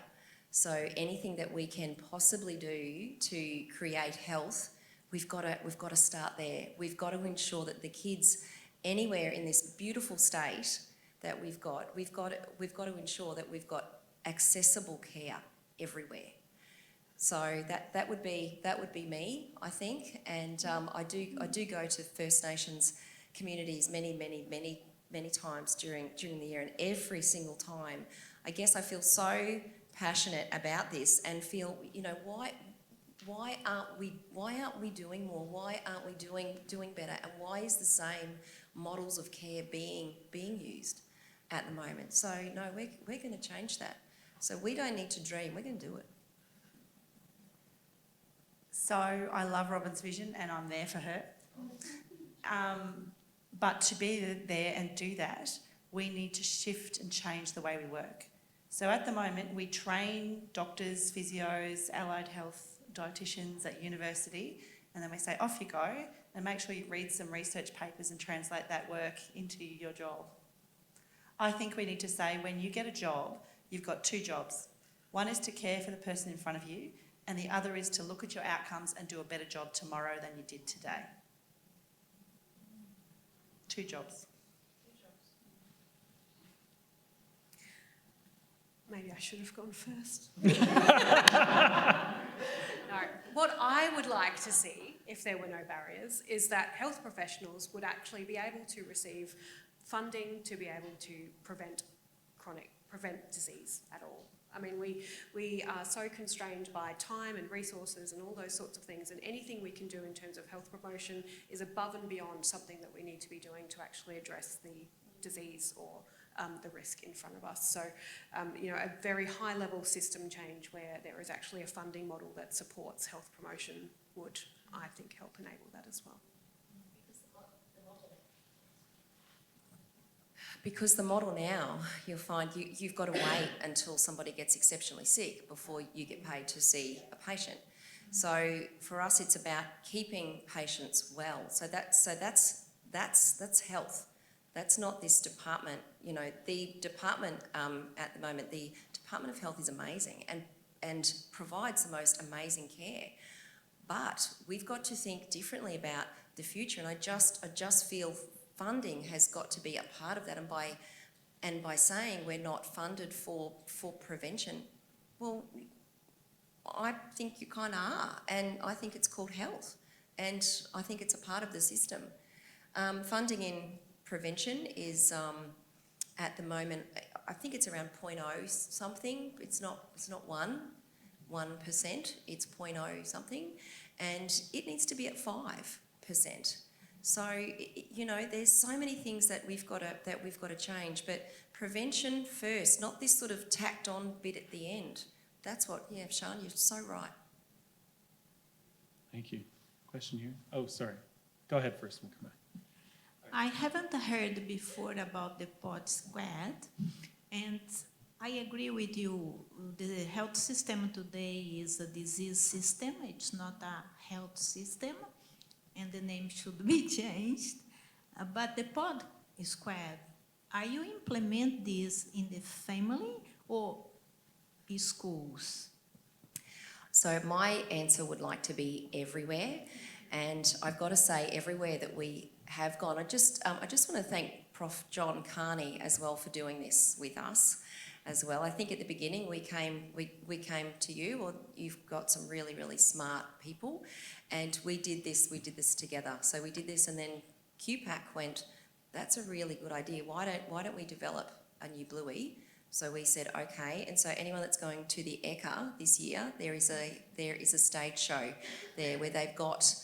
So anything that we can possibly do to create health, we've got to start there. We've got to ensure that the kids anywhere in this beautiful state that we've got to ensure that we've got accessible care everywhere. So that would be me, I think, and I do go to First Nations communities many times during the year, and every single time, I guess I feel so passionate about this and feel, you know, why aren't we doing more? Why aren't we doing better? And why is the same models of care being used at the moment? So no, we're going to change that. So we don't need to dream. We're going to do it. So I love Robin's vision and I'm there for her. But to be there and do that, we need to shift and change the way we work. So at the moment, we train doctors, physios, allied health dietitians at university, and then we say, off you go, and make sure you read some research papers and translate that work into your job. I think we need to say, when you get a job, you've got 2 jobs. One is to care for the person in front of you, and the other is to look at your outcomes and do a better job tomorrow than you did today. 2 jobs. maybe I should have gone first. No, what I would like to see, if there were no barriers, is that health professionals would actually be able to receive funding to be able to prevent disease at all. I mean, we are so constrained by time and resources and all those sorts of things, and anything we can do in terms of health promotion is above and beyond something that we need to be doing to actually address the disease or the risk in front of us. So, a very high-level system change where there is actually a funding model that supports health promotion would, I think, help enable that as well. Because the model now, you'll find you've got to wait until somebody gets exceptionally sick before you get paid to see a patient. So for us, it's about keeping patients well. So that's health. That's not this department. The department at the moment, the Department of Health is amazing and provides the most amazing care. But we've got to think differently about the future, and I just feel funding has got to be a part of that, and by saying we're not funded for prevention, well, I think you kind of are, and I think it's called health, and I think it's a part of the system. Funding in prevention is at the moment, I think it's around 0.0 something. It's not 1%. It's 0.0 something, and it needs to be at 5%. So there's so many things that we've got to change, but prevention first, not this sort of tacked on bit at the end. That's what, Sian, you're so right. Thank you. Question here. Oh, sorry. Go ahead first. We'll come back. I haven't heard before about the PodSquad, and I agree with you. The health system today is a disease system. It's not a health system, and the name should be changed. But the PodSquad, are you implement this in the family or schools? So my answer would like to be everywhere, and I've got to say everywhere that we have gone. I just want to thank Prof. John Carney as well for doing this with us as well. I think at the beginning we came to you, or you've got some really, really smart people, and we did this together. So we did this, and then QPAC went, that's a really good idea. Why don't we develop a new Bluey? So we said, okay, and so anyone that's going to the ECA this year, there is a stage show there where they've got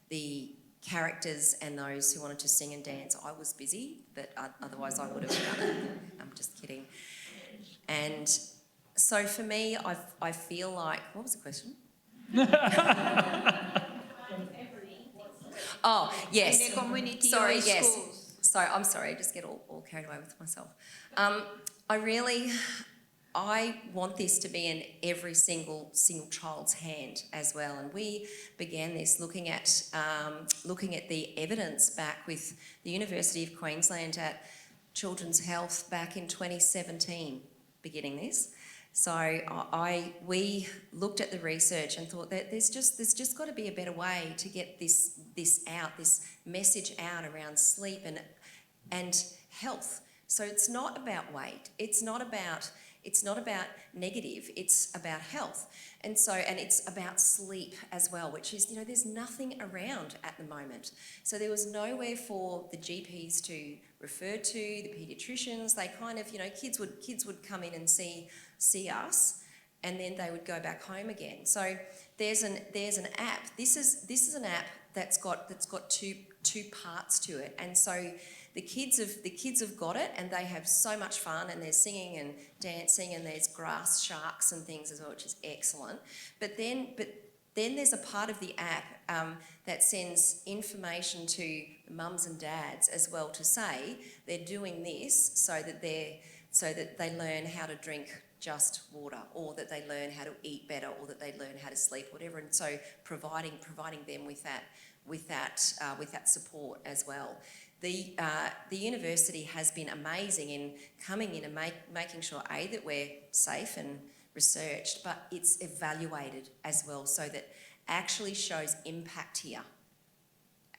the characters and those who wanted to sing and dance. I was busy, but otherwise I would have done it. I'm just kidding. And so for me, I feel like, what was the question? Oh, yes. In the community sorry, or yes. schools? Sorry, I'm sorry, I just get all carried away with myself. I want this to be in every single child's hand as well. And we began this looking at the evidence back with the University of Queensland at Children's Health back in 2017, beginning this. So we looked at the research and thought that there's just got to be a better way to get this message out around sleep and health. So it's not about weight. It's not about negative. It's about health, and it's about sleep as well, which is there's nothing around at the moment. So there was nowhere for the GPs to refer to, the paediatricians. They kind of kids would come in and see us, and then they would go back home again. So there's an app. This is an app that's got two parts to it, and so the kids have got it, and they have so much fun, and they're singing and dancing, and there's grass sharks and things as well, which is excellent. But then there's a part of the app that sends information to mums and dads as well to say they're doing this so that they learn how to drink just water, or that they learn how to eat better, or that they learn how to sleep, whatever. And so providing them with that support as well. The university has been amazing in coming in and making sure that we're safe and researched, but it's evaluated as well, so that actually shows impact here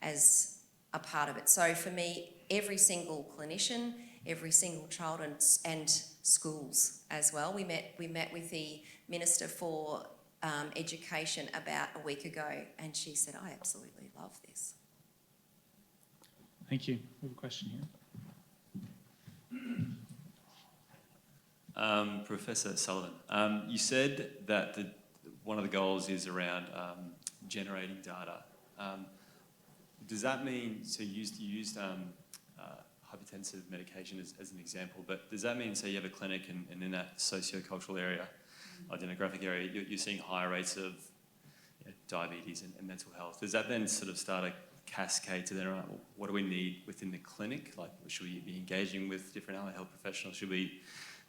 as a part of it. So for me, every single clinician, every single child and schools as well. We met with the Minister for Education about a week ago, and she said, I absolutely love this. Thank you. We have a question here. Professor Sullivan, you said that one of the goals is around generating data. Does that mean, so you used hypertensive medication as an example, but does that mean, say you have a clinic and in that socio-cultural area, or demographic area, you're seeing higher rates of diabetes and mental health? Does that then sort of start a cascade to then, what do we need within the clinic? Like, should we be engaging with different allied health professionals? Should we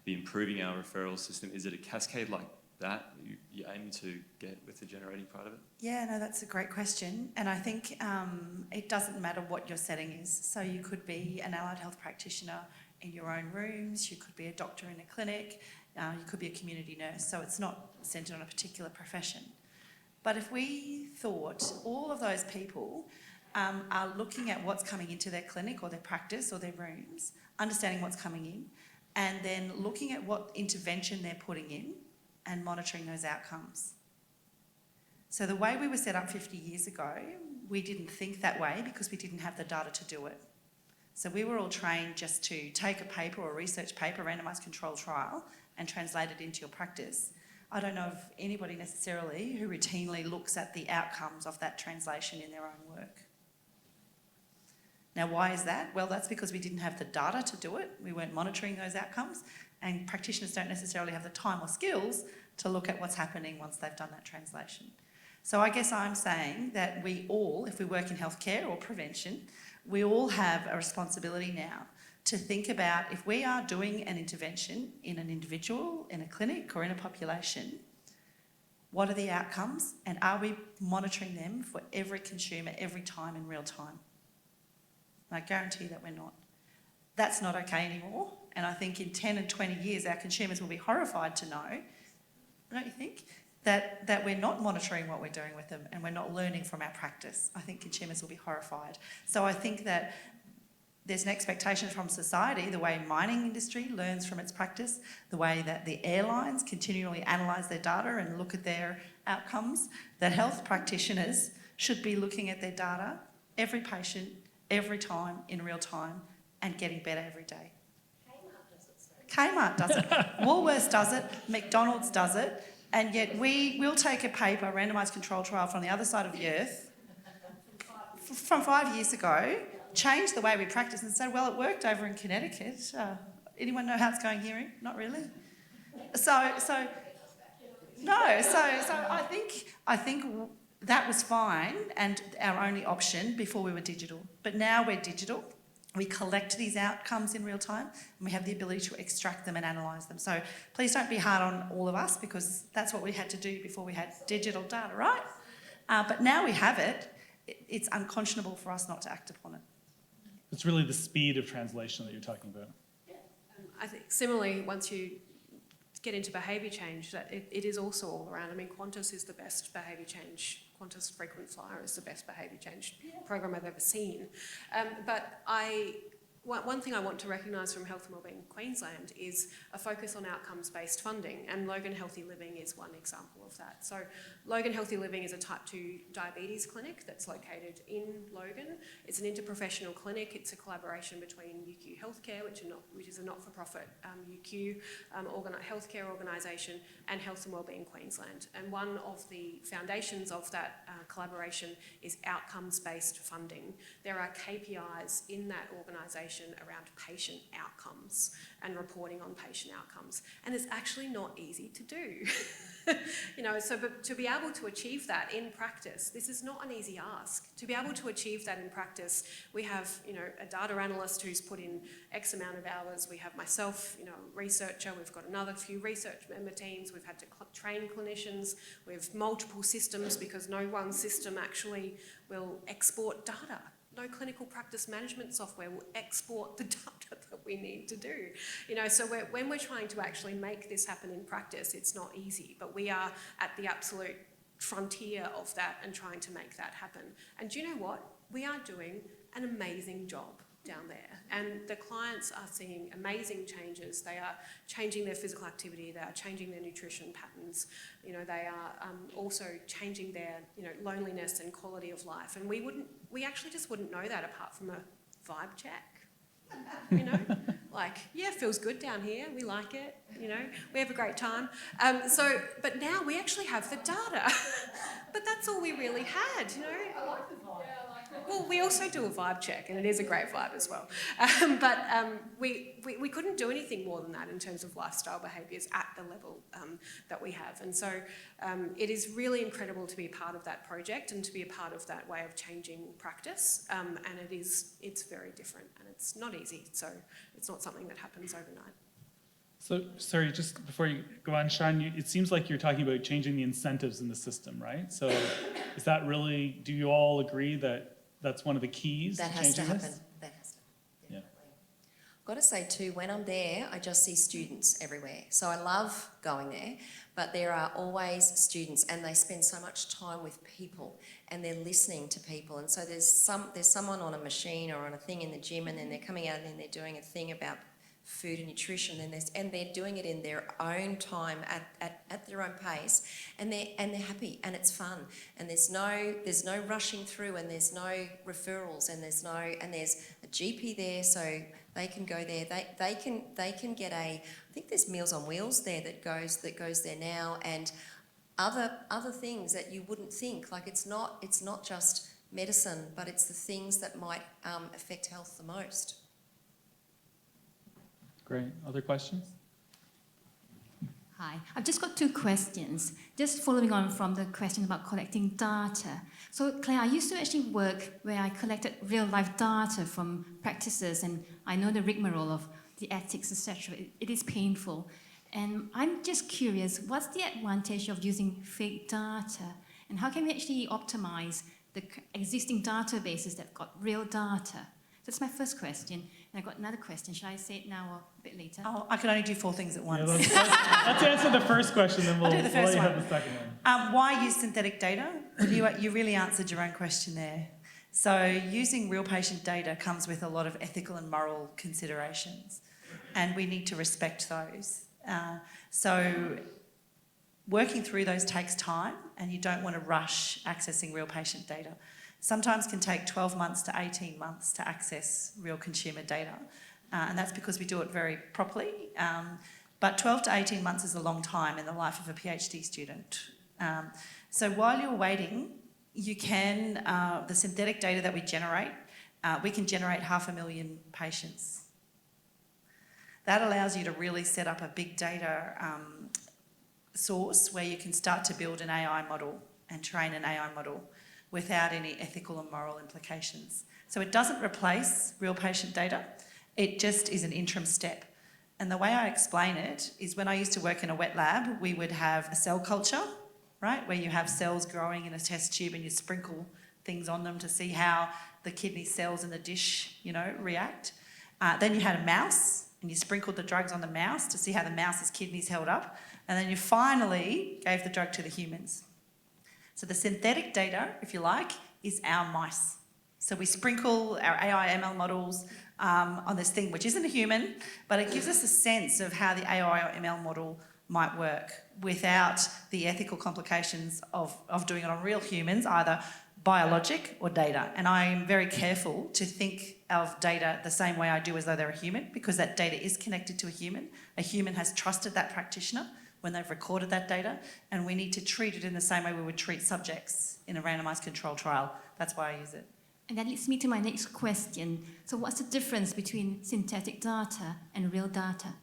be improving our referral system? Is it a cascade like that you aim to get with the generating part of it? Yeah, no, that's a great question. And I think it doesn't matter what your setting is. So you could be an allied health practitioner in your own rooms, you could be a doctor in a clinic, you could be a community nurse. So it's not centred on a particular profession. But if we thought all of those people are looking at what's coming into their clinic or their practice or their rooms, understanding what's coming in, and then looking at what intervention they're putting in and monitoring those outcomes. So the way we were set up 50 years ago, we didn't think that way because we didn't have the data to do it. So we were all trained just to take a paper or a research paper, randomised controlled trial, and translate it into your practice. I don't know of anybody necessarily who routinely looks at the outcomes of that translation in their own work. Now, why is that? Well, that's because we didn't have the data to do it. We weren't monitoring those outcomes, and practitioners don't necessarily have the time or skills to look at what's happening once they've done that translation. So I guess I'm saying that we all, if we work in healthcare or prevention, we all have a responsibility now to think about if we are doing an intervention in an individual, in a clinic or in a population, what are the outcomes and are we monitoring them for every consumer every time in real time? And I guarantee that we're not. That's not okay anymore. And I think in 10 and 20 years, our consumers will be horrified to know, don't you think, that we're not monitoring what we're doing with them and we're not learning from our practice. I think consumers will be horrified. So I think that there's an expectation from society, the way mining industry learns from its practice, the way that the airlines continually analyse their data and look at their outcomes, that health practitioners should be looking at their data, every patient, every time, in real time, and getting better every day. Kmart does it. Woolworths does it. McDonald's does it. And yet we'll take a paper, a randomised controlled trial from the other side of the earth, from 5 years ago, change the way we practice and say, well, it worked over in Connecticut. Anyone know how it's going here? Not really. So I think that was fine and our only option before we were digital. But now we're digital. We collect these outcomes in real time and we have the ability to extract them and analyse them. So please don't be hard on all of us because that's what we had to do before we had digital data, right? But now we have it, it's unconscionable for us not to act upon it. It's really the speed of translation that you're talking about. I think similarly, once you get into behaviour change, that it is also all around. I mean, Qantas is the best behaviour change. Qantas Frequent Flyer is the best behaviour change program I've ever seen. But one thing I want to recognise from Health and Wellbeing Queensland is a focus on outcomes-based funding, and Logan Healthy Living is one example of that. So Logan Healthy Living is a type 2 diabetes clinic that's located in Logan. It's an interprofessional clinic. It's a collaboration between UQ Healthcare, which is a not-for-profit UQ healthcare organisation, and Health and Wellbeing Queensland. And one of the foundations of that collaboration is outcomes-based funding. There are KPIs in that organisation around patient outcomes and reporting on patient outcomes. And it's actually not easy to do. But to be able to achieve that in practice, this is not an easy ask. To be able to achieve that in practice, we have, a data analyst who's put in X amount of hours. We have myself, a researcher. We've got another few research member teams. We've had to train clinicians. We have multiple systems because no one system actually will export data. No clinical practice management software will export the data that we need to do. So when we're trying to actually make this happen in practice, it's not easy, but we are at the absolute frontier of that and trying to make that happen. And do you know what? We are doing an amazing job. down there. And the clients are seeing amazing changes. They are changing their physical activity, they are changing their nutrition patterns, you know, they are also changing their, you know, loneliness and quality of life. And we actually just wouldn't know that apart from a vibe check, you know? Like, yeah, feels good down here, we like it, you know, we have a great time. But now we actually have the data. But that's all we really had, you know? I like the vibe. Well, we also do a vibe check, and it is a great vibe as well. We couldn't do anything more than that in terms of lifestyle behaviours at the level that we have. And so it is really incredible to be a part of that project and to be a part of that way of changing practice. And it's very different, and it's not easy. So it's not something that happens overnight. So, sorry, just before you go on, Sean, it seems like you're talking about changing the incentives in the system, right? So is that really, do you all agree that that's one of the keys That to has to changing happen. this? That has to happen, definitely. I've got to say too, when I'm there, I just see students everywhere. So I love going there, but there are always students, and they spend so much time with people, and they're listening to people. And so there's someone on a machine or on a thing in the gym, and then they're coming out and then they're doing a thing about food and nutrition, and they're doing it in their own time at their own pace, and they're happy, and it's fun, and there's no rushing through, and there's no referrals, and there's a GP there, so they can go there. They can get I think there's Meals on Wheels there that goes there now, and other things that you wouldn't think. Like it's not just medicine, but it's the things that might affect health the most. Great. Other questions? Hi, I've just got two questions. Just following on from the question about collecting data. So Claire, I used to actually work where I collected real-life data from practices, and I know the rigmarole of the ethics, etc. It is painful. And I'm just curious, what's the advantage of using fake data? And how can we actually optimize the existing databases that got real data? That's my first question. And I've got another question. Should I say it now or a bit later? Oh, I can only do 4 things at once. Yeah, let's answer the first question, then we'll do the first let you one. have the second one. Why use synthetic data? Well, you really answered your own question there. So using real patient data comes with a lot of ethical and moral considerations, and we need to respect those. So working through those takes time, and you don't want to rush accessing real patient data. Sometimes can take 12 months to 18 months to access real consumer data. And that's because we do it very properly. But 12 to 18 months is a long time in the life of a PhD student. So while you're waiting, you can, the synthetic data that we can generate 500,000 patients. That allows you to really set up a big data source where you can start to build an AI model and train an AI model without any ethical and moral implications. So it doesn't replace real patient data, it just is an interim step. And the way I explain it is when I used to work in a wet lab, we would have a cell culture, right, where you have cells growing in a test tube and you sprinkle things on them to see how the kidney cells in the dish, you know, react. Then you had a mouse and you sprinkled the drugs on the mouse to see how the mouse's kidneys held up. And then you finally gave the drug to the humans. So the synthetic data, if you like, is our mice. So we sprinkle our AI ML models on this thing, which isn't a human, but it gives us a sense of how the AI or ML model might work without the ethical complications of doing it on real humans, either biologic or data. And I am very careful to think of data the same way I do as though they're a human, because that data is connected to a human. A human has trusted that practitioner when they've recorded that data, and we need to treat it in the same way we would treat subjects in a randomised control trial. That's why I use it. And that leads me to my next question. So what's the difference between synthetic data and real data?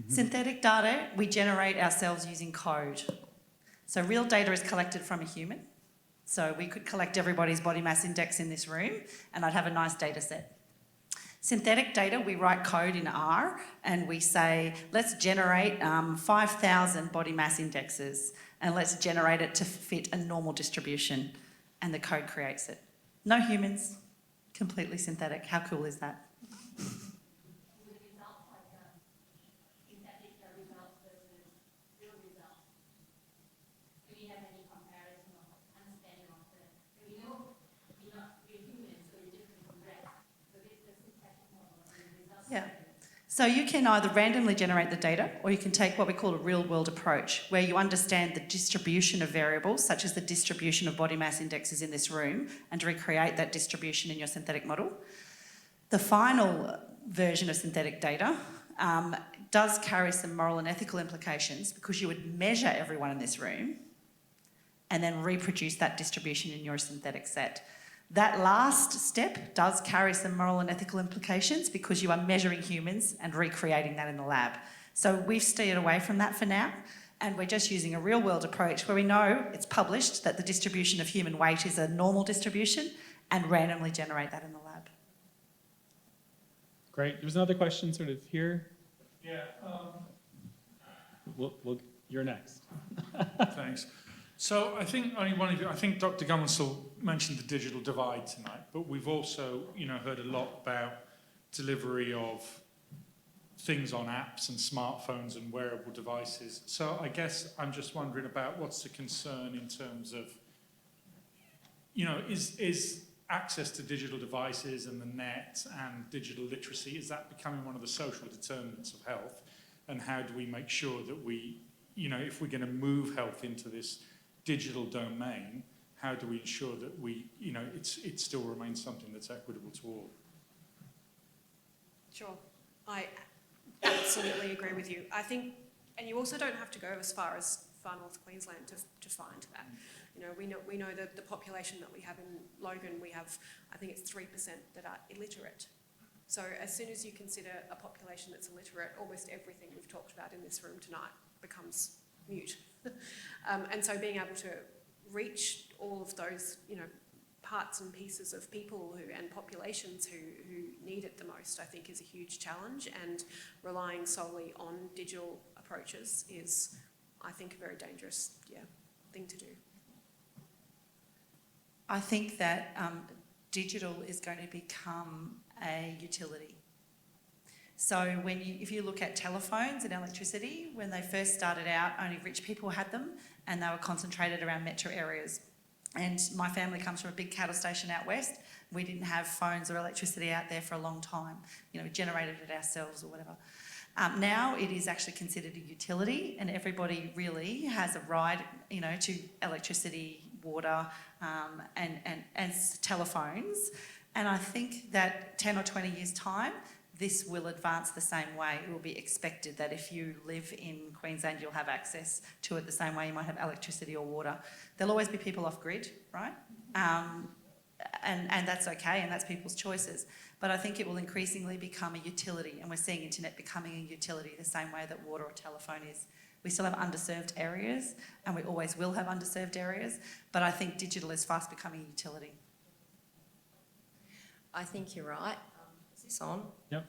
Synthetic data, we generate ourselves using code. So real data is collected from a human. So we could collect everybody's body mass index in this room, and I'd have a nice data set. Synthetic data, we write code in R and we say, let's generate 5,000 body mass indexes and let's generate it to fit a normal distribution, and the code creates it. No humans, completely synthetic. How cool is that? So you can either randomly generate the data, or you can take what we call a real-world approach, where you understand the distribution of variables, such as the distribution of body mass indexes in this room, and recreate that distribution in your synthetic model. The final version of synthetic data does carry some moral and ethical implications, because you would measure everyone in this room and then reproduce that distribution in your synthetic set. That last step does carry some moral and ethical implications, because you are measuring humans and recreating that in the lab. So we've steered away from that for now, and we're just using a real-world approach where we know it's published that the distribution of human weight is a normal distribution, and randomly generate that in the lab. Great. There's another question sort of here. Yeah. You're next. Thanks. So I think I think Dr. Gummelsel mentioned the digital divide tonight, but we've also, heard a lot about delivery of things on apps and smartphones and wearable devices. So I guess I'm just wondering about what's the concern in terms of, is access to digital devices and the net and digital literacy, is that becoming one of the social determinants of health? And how do we make sure that we, if we're going to move health into this digital domain, how do we ensure that we, it still remains something that's equitable to all? Sure, I absolutely agree with you. I think, and you also don't have to go as far North Queensland to find that. We know that the population that we have in Logan, we have, I think it's 3% that are illiterate. So as soon as you consider a population that's illiterate, almost everything we've talked about in this room tonight becomes mute. And so being able to reach all of those, parts and pieces of people and populations who need it the most, I think, is a huge challenge. And relying solely on digital approaches is, I think, a very dangerous thing to do. I think that digital is going to become a utility. So if you look at telephones and electricity, when they first started out, only rich people had them, and they were concentrated around metro areas. And my family comes from a big cattle station out west. We didn't have phones or electricity out there for a long time. We generated it ourselves or whatever. Now it is actually considered a utility, and everybody really has a right, to electricity, water, and telephones. And I think that 10 or 20 years' time, this will advance the same way. It will be expected that if you live in Queensland, you'll have access to it the same way you might have electricity or water. There'll always be people off grid, right? And that's okay, and that's people's choices. But I think it will increasingly become a utility, and we're seeing internet becoming a utility the same way that water or telephone is. We still have underserved areas, and we always will have underserved areas, but I think digital is fast becoming a utility. I think you're right. Is this on? Yep.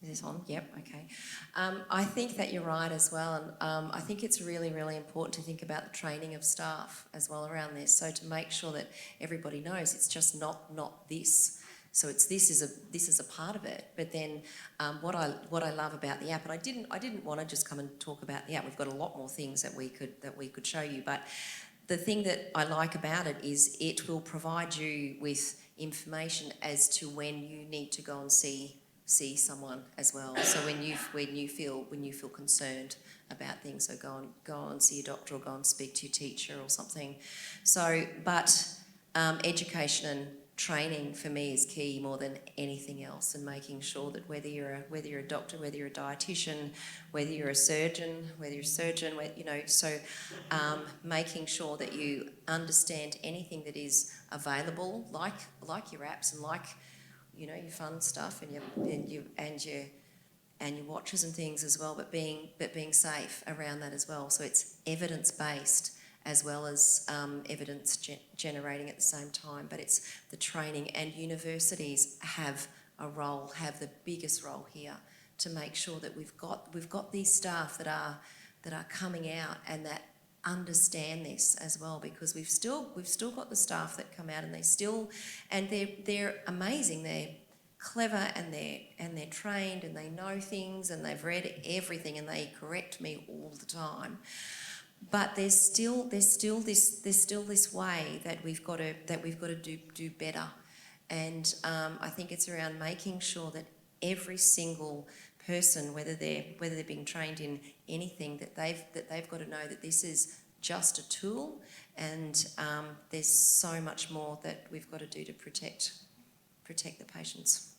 Is this on? Yep, okay. I think that you're right as well, and I think it's really, really important to think about the training of staff as well around this, so to make sure that everybody knows it's just not this. So it's this is a part of it. But then what I love about the app, and I didn't want to just come and talk about the app. We've got a lot more things that we could show you, but the thing that I like about it is it will provide you with information as to when you need to go and see someone as well. So when you feel concerned about things, so go and see a doctor or go and speak to your teacher or something. So, but education and training for me is key more than anything else, and making sure that whether you're a doctor, whether you're a dietitian, whether you're a surgeon, making sure that you understand anything that is available, like your apps and like your fun stuff and your watches and things as well, but being safe around that as well. So it's evidence-based as well as evidence generating at the same time, but it's the training, and universities have the biggest role here to make sure that we've got these staff that are coming out and that understand this as well, because we've still got the staff that come out and they're amazing. They're clever and they're trained and they know things and they've read everything and they correct me all the time. But there's still this way that we've got to do better, and I think it's around making sure that every single person, whether they're being trained in anything, that they've got to know that this is just a tool, and there's so much more that we've got to do to protect the patients.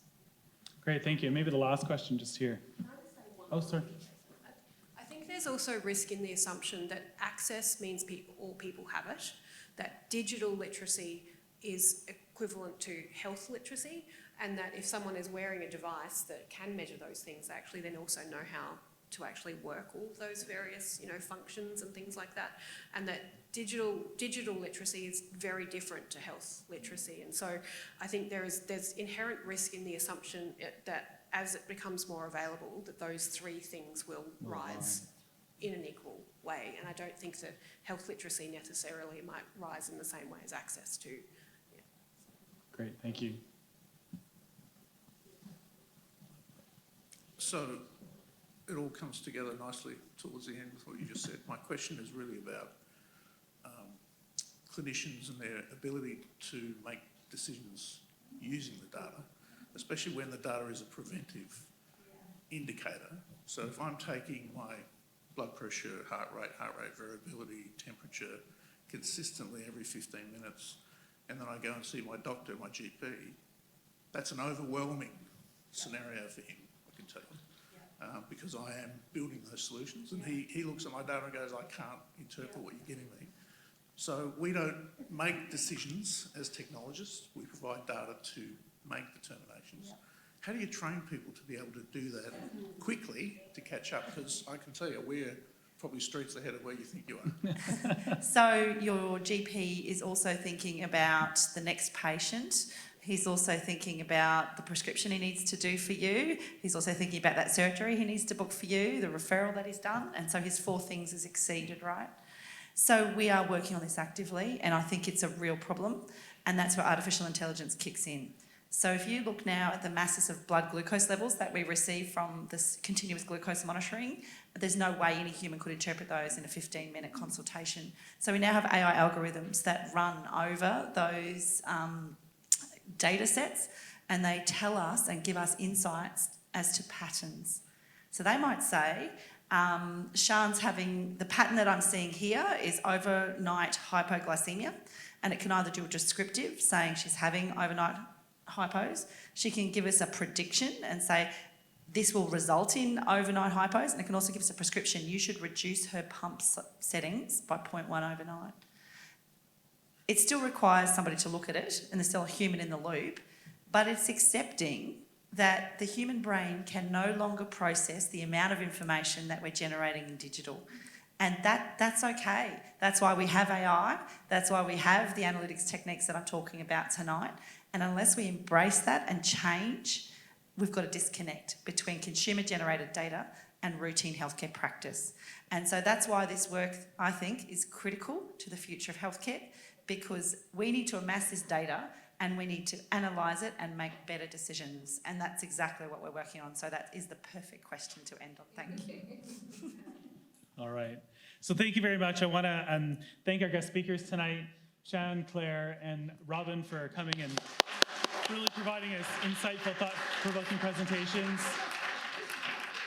Great, thank you. Maybe the last question just here. Oh, sorry. I think there's also risk in the assumption that access means all people have it, that digital literacy is equivalent to health literacy, and that if someone is wearing a device that can measure those things, they actually then also know how to actually work all those various, functions and things like that, and that digital literacy is very different to health literacy. And so I think there's inherent risk in the assumption that as it becomes more available, that those three things will rise in an equal way. And I don't think that health literacy necessarily might rise in the same way as access to. Yeah. Great, thank you. So it all comes together nicely towards the end with what you just said. My question is really about clinicians and their ability to make decisions using the data, especially when the data is a preventive indicator. So if I'm taking my blood pressure, heart rate variability, temperature consistently every 15 minutes, and then I go and see my doctor, my GP, that's an overwhelming scenario for him, I can tell you. Because I am building those solutions, and he looks at my data and goes, I can't interpret what you're giving me. So we don't make decisions as technologists, we provide data to make determinations. Yeah. How do you train people to be able to do that quickly to catch up? Because I can tell you, we're probably streets ahead of where you think you are. So your GP is also thinking about the next patient. He's also thinking about the prescription he needs to do for you. He's also thinking about that surgery he needs to book for you, the referral that he's done. And so his 4 things is exceeded, right? So we are working on this actively, and I think it's a real problem. And that's where artificial intelligence kicks in. So if you look now at the masses of blood glucose levels that we receive from this continuous glucose monitoring, there's no way any human could interpret those in a 15-minute consultation. So we now have AI algorithms that run over those data sets, and they tell us and give us insights as to patterns. So they might say, Sian's having, the pattern that I'm seeing here is overnight hypoglycemia, and it can either do a descriptive, saying she's having overnight hypos. She can give us a prediction and say, this will result in overnight hypos, and it can also give us a prescription. You should reduce her pump settings by 0.1 overnight. It still requires somebody to look at it, and there's still a human in the loop, but it's accepting that the human brain can no longer process the amount of information that we're generating in digital. And that's okay. That's why we have AI. That's why we have the analytics techniques that I'm talking about tonight. And unless we embrace that and change, we've got a disconnect between consumer-generated data and routine healthcare practice. And so that's why this work, I think, is critical to the future of healthcare, because we need to amass this data and we need to analyse it and make better decisions. And that's exactly what we're working on. So that is the perfect question to end on. Thank you. All right. So thank you very much. I want to thank our guest speakers tonight, Sian, Claire, and Robin, for coming and really providing us insightful, thought-provoking presentations.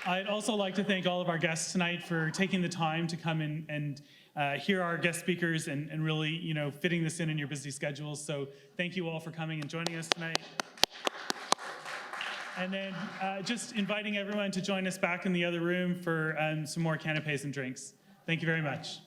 I'd also like to thank all of our guests tonight for taking the time to come in and hear our guest speakers and really, fitting this in your busy schedules. So thank you all for coming and joining us tonight. And then just inviting everyone to join us back in the other room for some more canapes and drinks. Thank you very much.